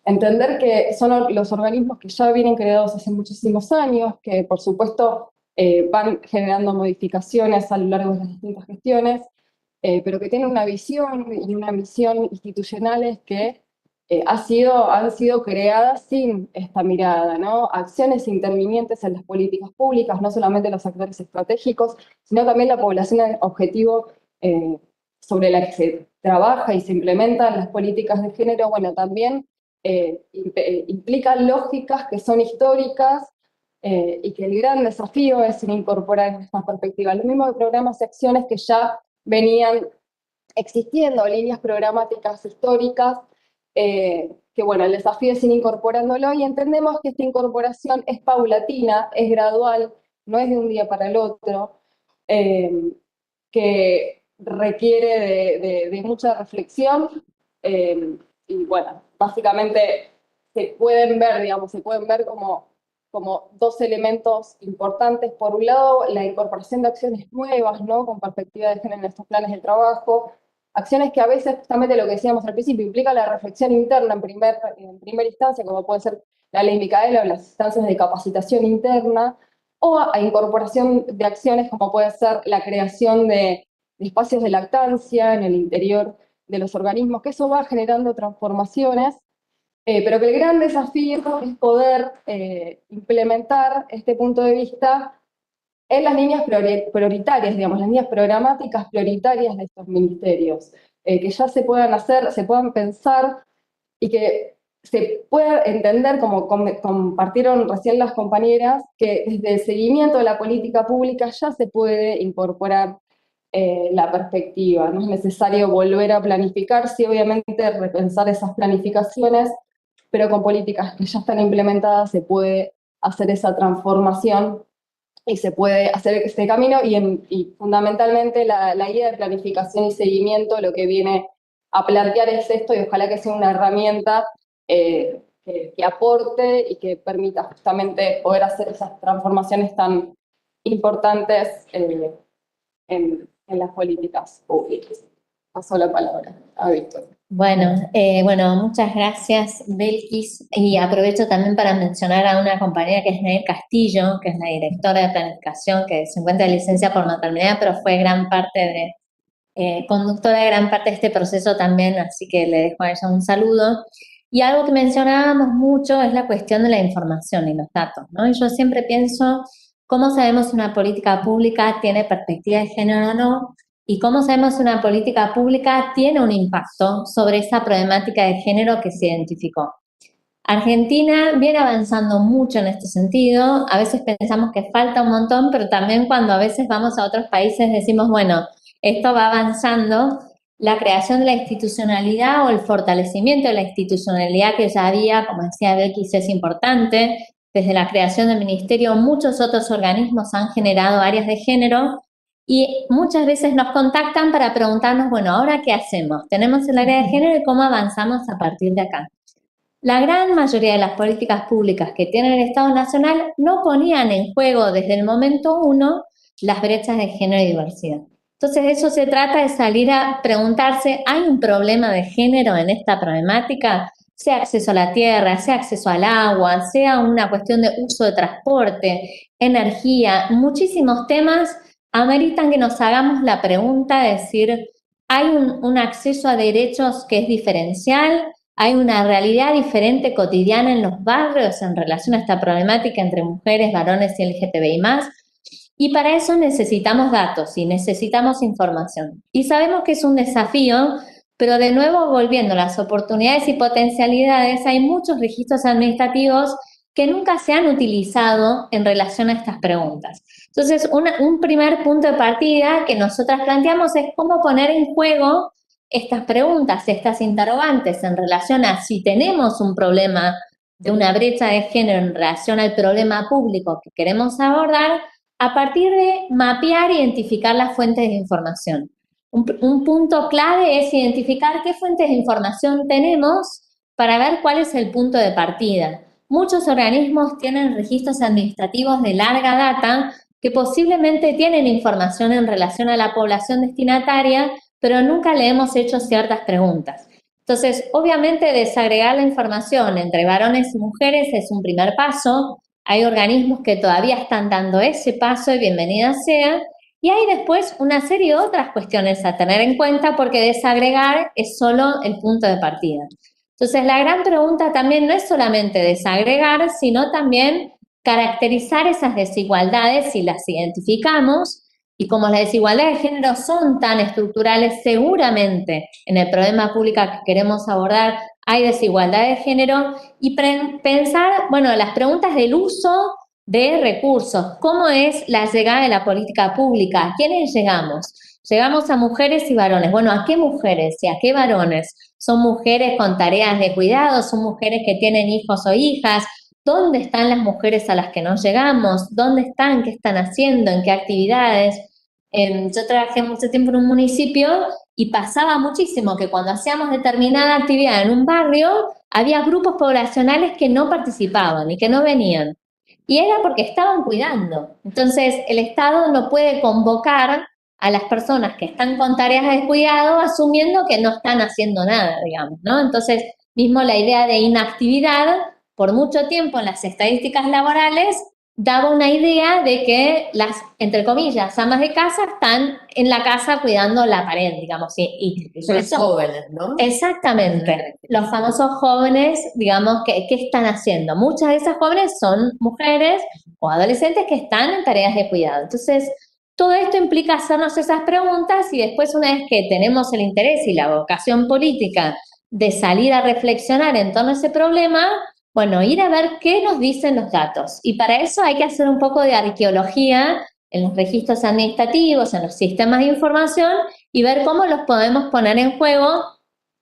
Entender que son los organismos que ya vienen creados hace muchísimos años, que por supuesto van generando modificaciones a lo largo de las distintas gestiones, pero que tienen una visión y una misión institucionales que han sido creadas sin esta mirada, ¿no? Acciones intervinientes en las políticas públicas, no solamente los actores estratégicos, sino también la población objetivo sobre la que se trabaja y se implementan las políticas de género, bueno, también implican lógicas que son históricas y que el gran desafío es incorporar estas perspectivas. Lo mismo de programas y acciones que ya venían existiendo, líneas programáticas históricas, que bueno, el desafío es ir incorporándolo y entendemos que esta incorporación es paulatina, es gradual, no es de un día para el otro, que requiere de mucha reflexión y bueno, básicamente se pueden ver como dos elementos importantes. Por un lado, la incorporación de acciones nuevas, ¿no? Con perspectiva de género en estos planes de trabajo, acciones que a veces, justamente lo que decíamos al principio, implica la reflexión interna en primera instancia, como puede ser la ley Micaela o las instancias de capacitación interna, o a incorporación de acciones como puede ser la creación de espacios de lactancia en el interior de los organismos, que eso va generando transformaciones, pero que el gran desafío es poder implementar este punto de vista en las líneas prioritarias, digamos, las líneas programáticas prioritarias de estos ministerios, que ya se puedan hacer, se puedan pensar y que se pueda entender, como compartieron recién las compañeras, que desde el seguimiento de la política pública ya se puede incorporar la perspectiva. No es necesario volver a planificar, sí, obviamente repensar esas planificaciones, pero con políticas que ya están implementadas se puede hacer esa transformación y se puede hacer este camino y fundamentalmente la guía de planificación y seguimiento lo que viene a plantear es esto y ojalá que sea una herramienta que aporte y que permita justamente poder hacer esas transformaciones tan importantes en las políticas públicas. Paso la palabra a Víctor. Bueno, muchas gracias, Belkis. Y aprovecho también para mencionar a una compañera que es Nair Castillo, que es la directora de planificación, que se encuentra de licencia por maternidad, pero fue conductora de gran parte de este proceso también, así que le dejo a ella un saludo. Y algo que mencionábamos mucho es la cuestión de la información y los datos, ¿no? Y yo siempre pienso, ¿cómo sabemos si una política pública tiene perspectiva de género o no? Y cómo sabemos si una política pública tiene un impacto sobre esa problemática de género que se identificó. Argentina viene avanzando mucho en este sentido, a veces pensamos que falta un montón, pero también cuando a veces vamos a otros países decimos, bueno, esto va avanzando. La creación de la institucionalidad o el fortalecimiento de la institucionalidad que ya había, como decía Belkis, es importante. Desde la creación del ministerio, muchos otros organismos han generado áreas de género y muchas veces nos contactan para preguntarnos, bueno, ¿ahora qué hacemos? Tenemos el área de género y cómo avanzamos a partir de acá. La gran mayoría de las políticas públicas que tiene el Estado Nacional no ponían en juego desde el momento uno las brechas de género y diversidad. Entonces, de eso se trata, de salir a preguntarse, ¿hay un problema de género en esta problemática? Sea acceso a la tierra, sea acceso al agua, sea una cuestión de uso de transporte, energía, muchísimos temas ameritan que nos hagamos la pregunta de decir, ¿hay un acceso a derechos que es diferencial? ¿Hay una realidad diferente cotidiana en los barrios en relación a esta problemática entre mujeres, varones y LGTBI+? Y para eso necesitamos datos y necesitamos información. Y sabemos que es un desafío, pero de nuevo volviendo a las oportunidades y potencialidades, hay muchos registros administrativos que nunca se han utilizado en relación a estas preguntas. Entonces, un primer punto de partida que nosotras planteamos es cómo poner en juego estas preguntas, estas interrogantes en relación a si tenemos un problema de una brecha de género en relación al problema público que queremos abordar, a partir de mapear e identificar las fuentes de información. Un punto clave es identificar qué fuentes de información tenemos para ver cuál es el punto de partida. Muchos organismos tienen registros administrativos de larga data que posiblemente tienen información en relación a la población destinataria, pero nunca le hemos hecho ciertas preguntas. Entonces, obviamente, desagregar la información entre varones y mujeres es un primer paso. Hay organismos que todavía están dando ese paso y bienvenida sea. Y hay después una serie de otras cuestiones a tener en cuenta porque desagregar es solo el punto de partida. Entonces, la gran pregunta también no es solamente desagregar, sino también caracterizar esas desigualdades si las identificamos. Y como las desigualdades de género son tan estructurales, seguramente en el problema público que queremos abordar hay desigualdad de género y pensar, bueno, las preguntas del uso de recursos. ¿Cómo es la llegada de la política pública? ¿A quiénes llegamos? Llegamos a mujeres y varones. Bueno, ¿a qué mujeres y a qué varones? ¿Son mujeres con tareas de cuidado? ¿Son mujeres que tienen hijos o hijas? ¿Dónde están las mujeres a las que no llegamos? ¿Dónde están? ¿Qué están haciendo? ¿En qué actividades? Yo trabajé mucho tiempo en un municipio y pasaba muchísimo que cuando hacíamos determinada actividad en un barrio, había grupos poblacionales que no participaban y que no venían. Y era porque estaban cuidando. Entonces, el Estado no puede convocar a las personas que están con tareas de cuidado asumiendo que no están haciendo nada, digamos, ¿no? Entonces, mismo la idea de inactividad, por mucho tiempo en las estadísticas laborales, daba una idea de que las, entre comillas, amas de casa están en la casa cuidando la pared, digamos. Y son los jóvenes, ¿no? Exactamente. Los famosos jóvenes, digamos, ¿qué están haciendo? Muchas de esas jóvenes son mujeres o adolescentes que están en tareas de cuidado. Entonces, todo esto implica hacernos esas preguntas y después, una vez que tenemos el interés y la vocación política de salir a reflexionar en torno a ese problema, bueno, ir a ver qué nos dicen los datos. Y para eso hay que hacer un poco de arqueología en los registros administrativos, en los sistemas de información y ver cómo los podemos poner en juego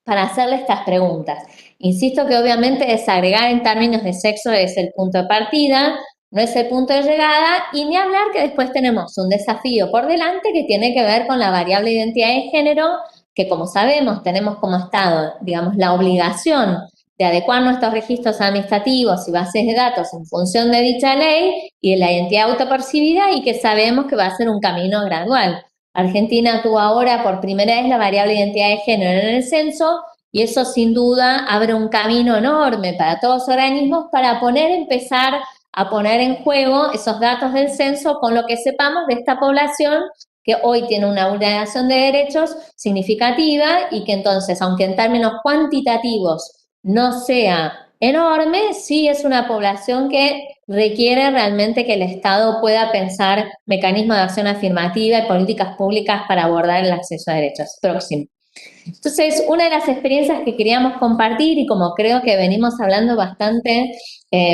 para hacerle estas preguntas. Insisto que obviamente desagregar en términos de sexo es el punto de partida, no es el punto de llegada, y ni hablar que después tenemos un desafío por delante que tiene que ver con la variable de identidad de género, que como sabemos tenemos como Estado, digamos, la obligación de adecuar nuestros registros administrativos y bases de datos en función de dicha ley y de la identidad autopercibida y que sabemos que va a ser un camino gradual. Argentina tuvo ahora por primera vez la variable de identidad de género en el censo y eso sin duda abre un camino enorme para todos los organismos para empezar a poner en juego esos datos del censo con lo que sepamos de esta población que hoy tiene una vulneración de derechos significativa y que entonces, aunque en términos cuantitativos no sea enorme, sí es una población que requiere realmente que el Estado pueda pensar mecanismos de acción afirmativa y políticas públicas para abordar el acceso a derechos. Próximo. Entonces, una de las experiencias que queríamos compartir, y como creo que venimos hablando bastante,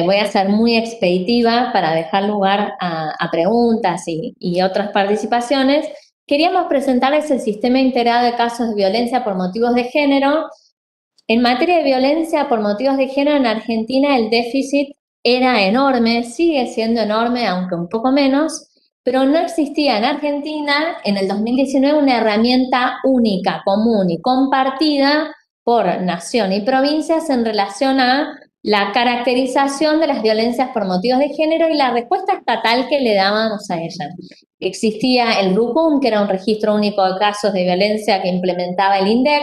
voy a ser muy expeditiva para dejar lugar a preguntas y otras participaciones, queríamos presentarles el sistema integrado de casos de violencia por motivos de género. En materia de violencia por motivos de género en Argentina el déficit era enorme, sigue siendo enorme, aunque un poco menos, pero no existía en Argentina en el 2019 una herramienta única, común y compartida por nación y provincias en relación a la caracterización de las violencias por motivos de género y la respuesta estatal que le dábamos a ellas. Existía el RUCUM, que era un registro único de casos de violencia que implementaba el INDEC,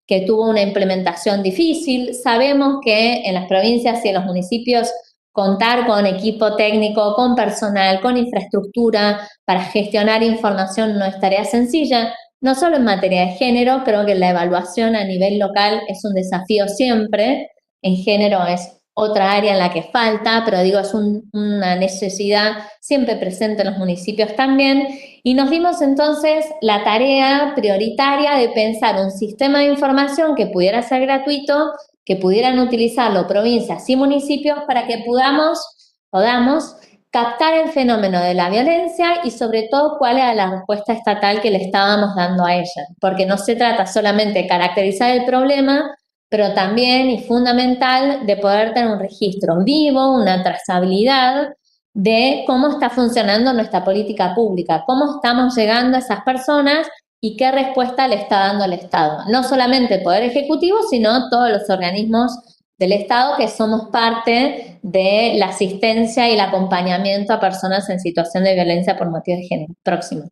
que tuvo una implementación difícil. Sabemos que en las provincias y en los municipios contar con equipo técnico, con personal, con infraestructura para gestionar información no es tarea sencilla, no solo en materia de género, creo que la evaluación a nivel local es un desafío siempre, en género es otra área en la que falta, pero digo, es una necesidad siempre presente en los municipios también, y nos dimos entonces la tarea prioritaria de pensar un sistema de información que pudiera ser gratuito, que pudieran utilizarlo provincias y municipios para que podamos captar el fenómeno de la violencia y sobre todo cuál era la respuesta estatal que le estábamos dando a ella, porque no se trata solamente de caracterizar el problema, pero también y fundamental de poder tener un registro vivo, una trazabilidad de cómo está funcionando nuestra política pública, cómo estamos llegando a esas personas y qué respuesta le está dando el Estado. No solamente el Poder Ejecutivo, sino todos los organismos del Estado que somos parte de la asistencia y el acompañamiento a personas en situación de violencia por motivos de género. Próximo.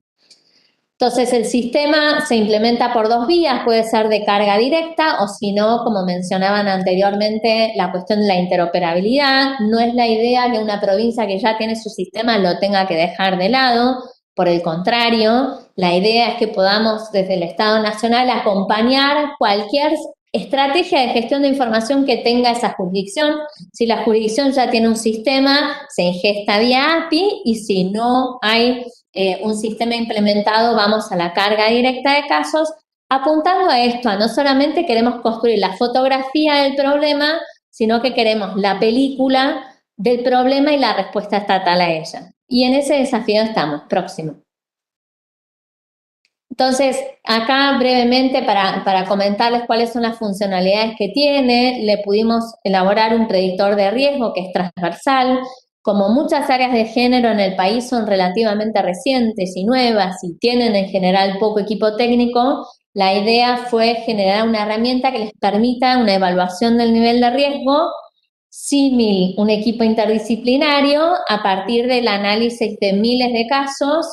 Entonces el sistema se implementa por dos vías, puede ser de carga directa o si no, como mencionaban anteriormente, la cuestión de la interoperabilidad. No es la idea que una provincia que ya tiene su sistema lo tenga que dejar de lado, por el contrario, la idea es que podamos desde el Estado Nacional acompañar cualquier estrategia de gestión de información que tenga esa jurisdicción. Si la jurisdicción ya tiene un sistema, se ingesta vía API y si no hay un sistema implementado, vamos a la carga directa de casos, apuntando a esto, a no solamente queremos construir la fotografía del problema, sino que queremos la película del problema y la respuesta estatal a ella. Y en ese desafío estamos, próximo. Entonces, acá brevemente para comentarles cuáles son las funcionalidades que tiene, le pudimos elaborar un predictor de riesgo que es transversal. Como muchas áreas de género en el país son relativamente recientes y nuevas y tienen en general poco equipo técnico, la idea fue generar una herramienta que les permita una evaluación del nivel de riesgo símil un equipo interdisciplinario a partir del análisis de miles de casos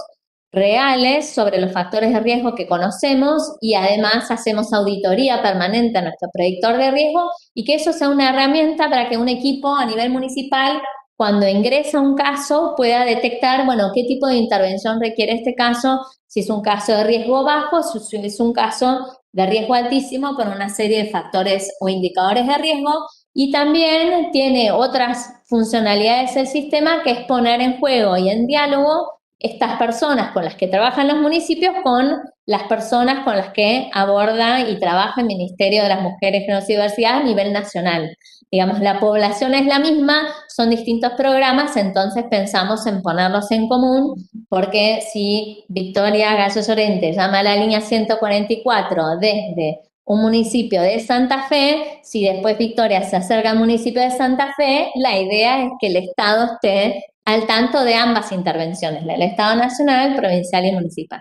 reales sobre los factores de riesgo que conocemos y además hacemos auditoría permanente a nuestro predictor de riesgo y que eso sea una herramienta para que un equipo a nivel municipal cuando ingresa un caso pueda detectar, bueno, qué tipo de intervención requiere este caso, si es un caso de riesgo bajo, si es un caso de riesgo altísimo con una serie de factores o indicadores de riesgo. Y también tiene otras funcionalidades del sistema que es poner en juego y en diálogo estas personas con las que trabajan los municipios con las personas con las que aborda y trabaja el Ministerio de las Mujeres, Géneros y Diversidad a nivel nacional. Digamos, la población es la misma, son distintos programas, entonces pensamos en ponerlos en común, porque si Victoria Gallo Llorente llama a la línea 144 desde un municipio de Santa Fe, si después Victoria se acerca al municipio de Santa Fe, la idea es que el Estado esté al tanto de ambas intervenciones, la del Estado Nacional, provincial y municipal.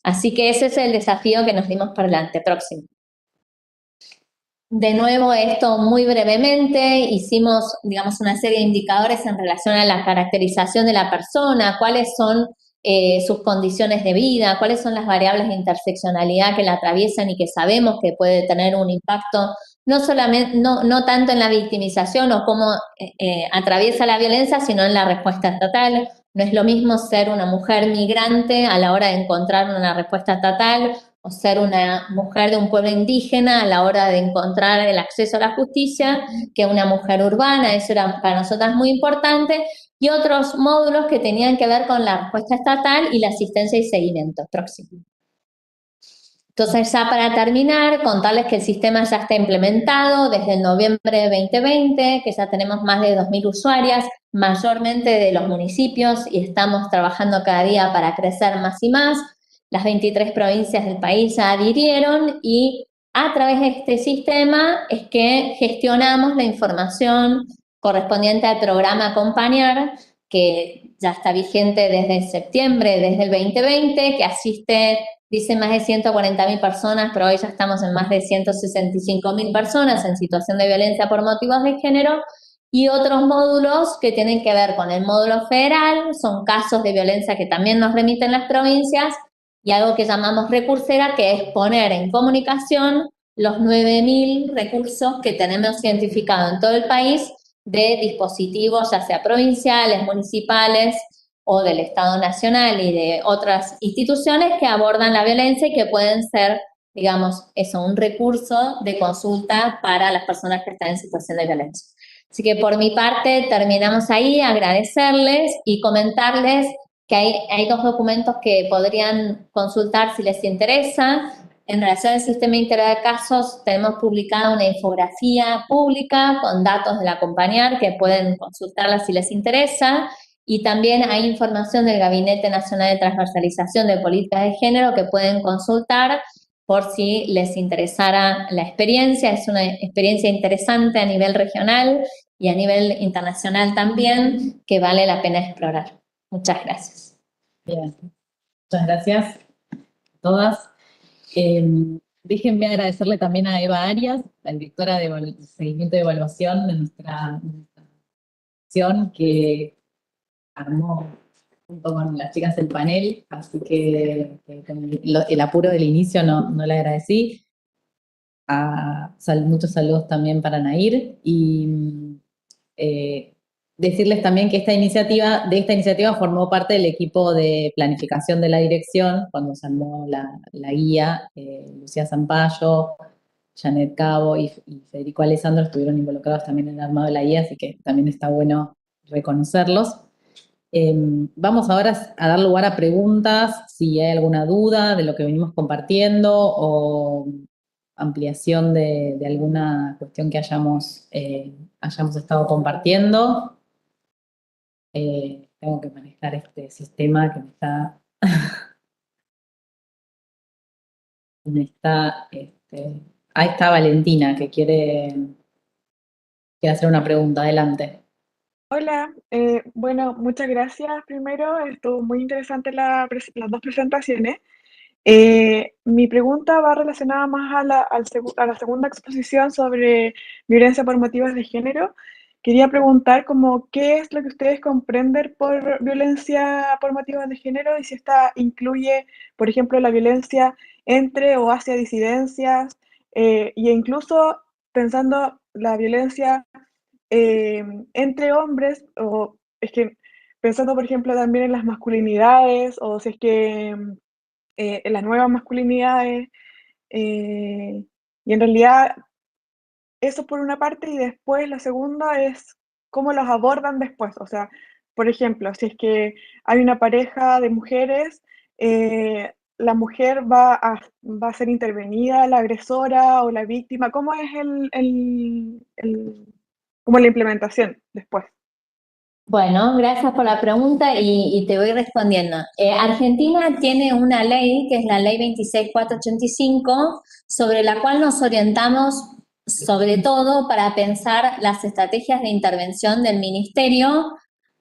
Así que ese es el desafío que nos dimos por delante. Próximo. De nuevo, esto muy brevemente, hicimos, digamos, una serie de indicadores en relación a la caracterización de la persona, cuáles son sus condiciones de vida, cuáles son las variables de interseccionalidad que la atraviesan y que sabemos que puede tener un impacto no solamente, no tanto en la victimización o cómo atraviesa la violencia, sino en la respuesta estatal. No es lo mismo ser una mujer migrante a la hora de encontrar una respuesta estatal o ser una mujer de un pueblo indígena a la hora de encontrar el acceso a la justicia que una mujer urbana. Eso era para nosotras muy importante. Y otros módulos que tenían que ver con la respuesta estatal y la asistencia y seguimiento. Próximo. Entonces, ya para terminar, contarles que el sistema ya está implementado desde el noviembre de 2020, que ya tenemos más de 2.000 usuarias, mayormente de los municipios, y estamos trabajando cada día para crecer más y más. Las 23 provincias del país ya adhirieron y a través de este sistema es que gestionamos la información correspondiente al programa Acompañar, que ya está vigente desde septiembre, desde el 2020, que asiste, dice, más de 140.000 personas, pero hoy ya estamos en más de 165.000 personas en situación de violencia por motivos de género, y otros módulos que tienen que ver con el módulo federal, son casos de violencia que también nos remiten las provincias, y algo que llamamos recursera, que es poner en comunicación los 9.000 recursos que tenemos identificados en todo el país de dispositivos, ya sea provinciales, municipales o del Estado Nacional y de otras instituciones que abordan la violencia y que pueden ser, digamos, eso, un recurso de consulta para las personas que están en situación de violencia. Así que por mi parte terminamos ahí, agradecerles y comentarles que hay dos documentos que podrían consultar si les interesa. En relación al sistema integrado de casos, tenemos publicada una infografía pública con datos del Acompañar que pueden consultarla si les interesa. Y también hay información del Gabinete Nacional de Transversalización de Políticas de Género que pueden consultar por si les interesara la experiencia. Es una experiencia interesante a nivel regional y a nivel internacional también, que vale la pena explorar. Muchas gracias. Bien, muchas gracias a todas. Déjenme agradecerle también a Eva Arias, la directora de seguimiento de evaluación de nuestra sección, que armó junto con las chicas del panel, así que con el apuro del inicio no le agradecí. Muchos saludos también para Nair y decirles también que de esta iniciativa formó parte del equipo de planificación de la dirección cuando se armó la guía. Lucía Zampayo, Janet Cabo y Federico Alessandro estuvieron involucrados también en el armado de la guía, así que también está bueno reconocerlos. Vamos ahora a dar lugar a preguntas, si hay alguna duda de lo que venimos compartiendo o ampliación de alguna cuestión que hayamos estado compartiendo. Tengo que manejar este sistema que ahí está Valentina, que quiere hacer una pregunta. Adelante. Hola, bueno, muchas gracias primero, estuvo muy interesante las dos presentaciones. Mi pregunta va relacionada más a la segunda exposición sobre violencia por motivos de género. Quería preguntar como qué es lo que ustedes comprenden por violencia por motivos de género y si esta incluye, por ejemplo, la violencia entre o hacia disidencias, e incluso pensando la violencia entre hombres, o es que pensando, por ejemplo, también en las masculinidades, o si es que en las nuevas masculinidades, y en realidad eso por una parte, y después la segunda es cómo los abordan después. O sea, por ejemplo, si es que hay una pareja de mujeres, la mujer va a ser intervenida, la agresora o la víctima. ¿Cómo es como la implementación después? Bueno, gracias por la pregunta y te voy respondiendo. Argentina tiene una ley, que es la Ley 26485, sobre la cual nos orientamos sobre todo para pensar las estrategias de intervención del Ministerio,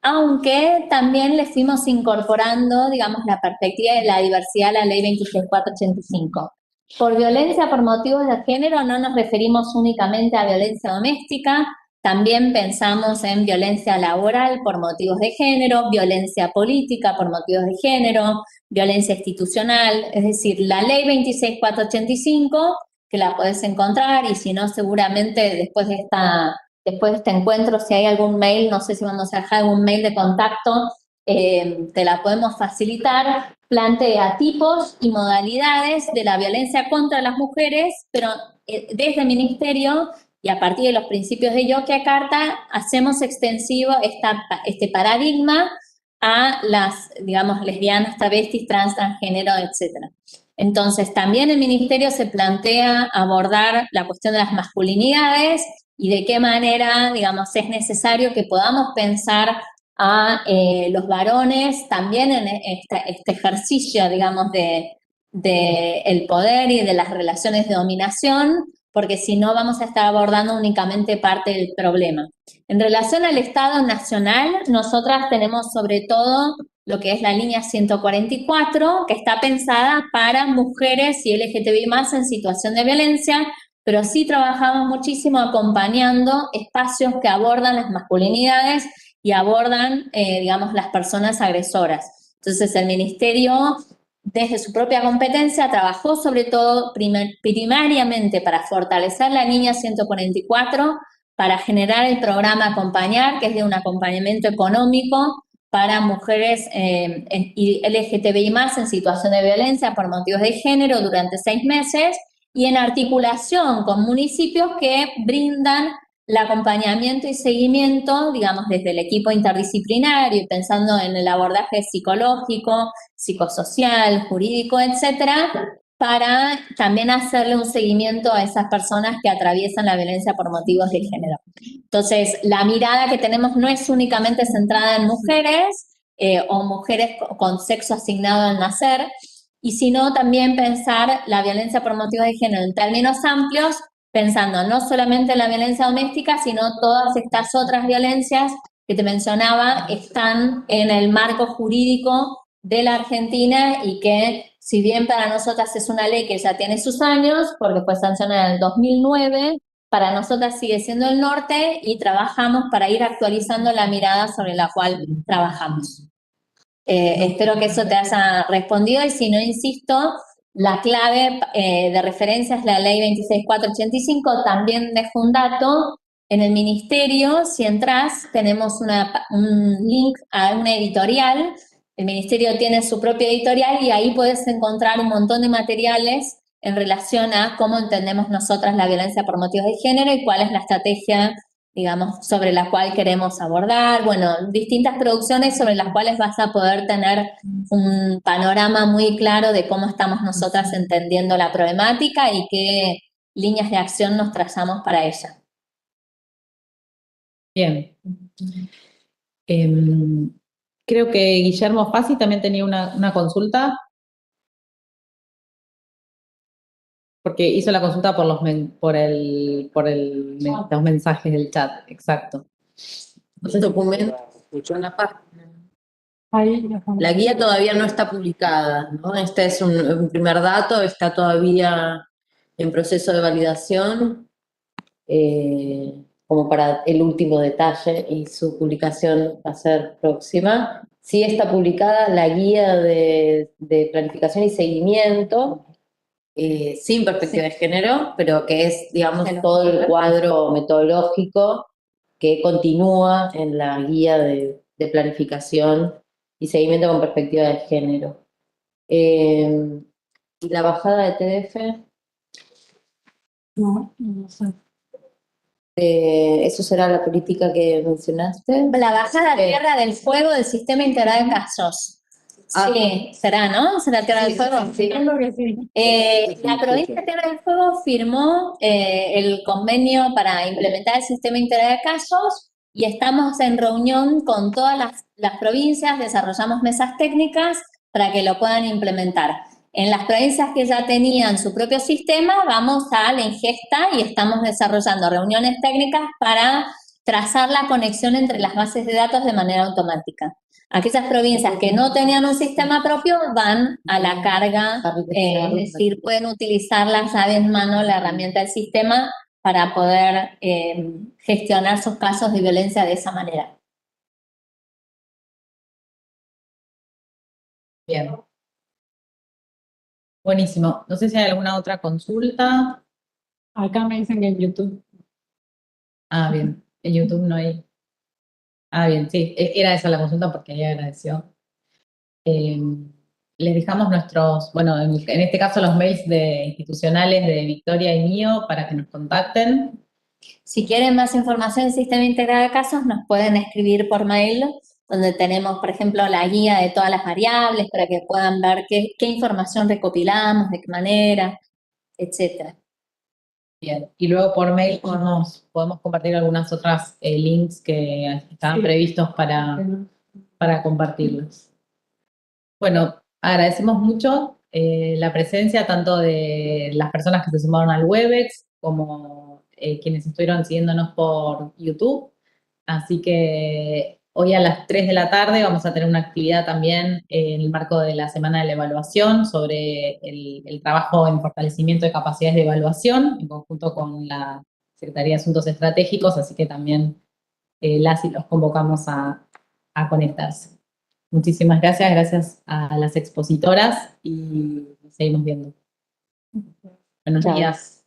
aunque también le fuimos incorporando, digamos, la perspectiva de la diversidad a la Ley 26485. Por violencia por motivos de género no nos referimos únicamente a violencia doméstica, también pensamos en violencia laboral por motivos de género, violencia política por motivos de género, violencia institucional, es decir, la ley 26485, que la podés encontrar, y si no, seguramente después de este encuentro, si hay algún mail, no sé si vamos a dejar algún mail de contacto, te la podemos facilitar, plantea tipos y modalidades de la violencia contra las mujeres, pero desde el Ministerio y a partir de los principios de Yogyakarta hacemos extensivo este paradigma a las, digamos, lesbianas, travestis, trans, transgénero, etc. Entonces, también el Ministerio se plantea abordar la cuestión de las masculinidades y de qué manera, digamos, es necesario que podamos pensar a los varones también en este ejercicio, digamos, de el poder y de las relaciones de dominación, porque si no vamos a estar abordando únicamente parte del problema. En relación al Estado Nacional, nosotras tenemos sobre todo lo que es la línea 144, que está pensada para mujeres y LGTBI más en situación de violencia, pero sí trabajamos muchísimo acompañando espacios que abordan las masculinidades y abordan, digamos, las personas agresoras. Entonces, el Ministerio, desde su propia competencia, trabajó sobre todo primariamente para fortalecer la línea 144, para generar el programa Acompañar, que es de un acompañamiento económico para mujeres y LGTBI más en situación de violencia por motivos de género durante 6 meses, y en articulación con municipios que brindan el acompañamiento y seguimiento, digamos, desde el equipo interdisciplinario, pensando en el abordaje psicológico, psicosocial, jurídico, etcétera, para también hacerle un seguimiento a esas personas que atraviesan la violencia por motivos de género. Entonces, la mirada que tenemos no es únicamente centrada en mujeres o mujeres con sexo asignado al nacer, y sino también pensar la violencia por motivos de género en términos amplios, pensando no solamente en la violencia doméstica, sino todas estas otras violencias que te mencionaba están en el marco jurídico de la Argentina, y que si bien para nosotras es una ley que ya tiene sus años, porque fue sancionada en el 2009, para nosotras sigue siendo el norte y trabajamos para ir actualizando la mirada sobre la cual trabajamos. Espero que eso te haya respondido y si no, insisto, la clave de referencia es la ley 26485. También dejo un dato. En el ministerio, si entras, tenemos un link a una editorial. El ministerio tiene su propia editorial y ahí puedes encontrar un montón de materiales en relación a cómo entendemos nosotras la violencia por motivos de género y cuál es la estrategia, digamos, sobre la cual queremos abordar. Bueno, distintas producciones sobre las cuales vas a poder tener un panorama muy claro de cómo estamos nosotras entendiendo la problemática y qué líneas de acción nos trazamos para ella. Bien. Creo que Guillermo Fassi también tenía una consulta. Porque hizo la consulta por los mensajes del chat, exacto. Ese documento, una página. Ahí dejamos. La guía todavía no está publicada, ¿no? Este es un primer dato, está todavía en proceso de validación, como para el último detalle, y su publicación va a ser próxima. Sí está publicada la guía de planificación y seguimiento, sin perspectiva de género, pero que es, digamos, todo el cuadro metodológico que continúa en la guía de planificación y seguimiento con perspectiva de género. Y la bajada de TDF, No sé. eso será la política que mencionaste. La bajada a tierra del fuego del sistema integrado de casos. Sí, será, ¿no? ¿Será Tierra del Fuego? Sí. Creo que sí. La provincia de Tierra del Fuego firmó el convenio para implementar el sistema integrado de casos y estamos en reunión con todas las provincias, desarrollamos mesas técnicas para que lo puedan implementar. En las provincias que ya tenían su propio sistema, vamos a la ingesta y estamos desarrollando reuniones técnicas para trazar la conexión entre las bases de datos de manera automática. Aquellas provincias que no tenían un sistema propio van a la carga, es decir, pueden utilizar la llave en mano, la herramienta del sistema para poder gestionar sus casos de violencia de esa manera. Bien. Buenísimo. No sé si hay alguna otra consulta. Acá me dicen que en YouTube. Ah, bien. En YouTube no hay. Ah, bien, sí. Era esa la consulta porque ella agradeció. Les dejamos nuestros, bueno, en este caso los mails institucionales de Victoria y mío para que nos contacten. Si quieren más información del sistema integrado de casos, nos pueden escribir por mail, donde tenemos, por ejemplo, la guía de todas las variables para que puedan ver qué información recopilamos, de qué manera, etcétera. Bien, y luego por mail podemos compartir algunas otras links que estaban previstos para compartirlos. Bueno, agradecemos mucho la presencia tanto de las personas que se sumaron al Webex como quienes estuvieron siguiéndonos por YouTube. Así que hoy a las 3 de la tarde vamos a tener una actividad también en el marco de la Semana de la Evaluación sobre el trabajo en fortalecimiento de capacidades de evaluación en conjunto con la Secretaría de Asuntos Estratégicos, así que también las y los convocamos a conectarse. Muchísimas gracias, gracias a las expositoras y nos seguimos viendo. Buenos días.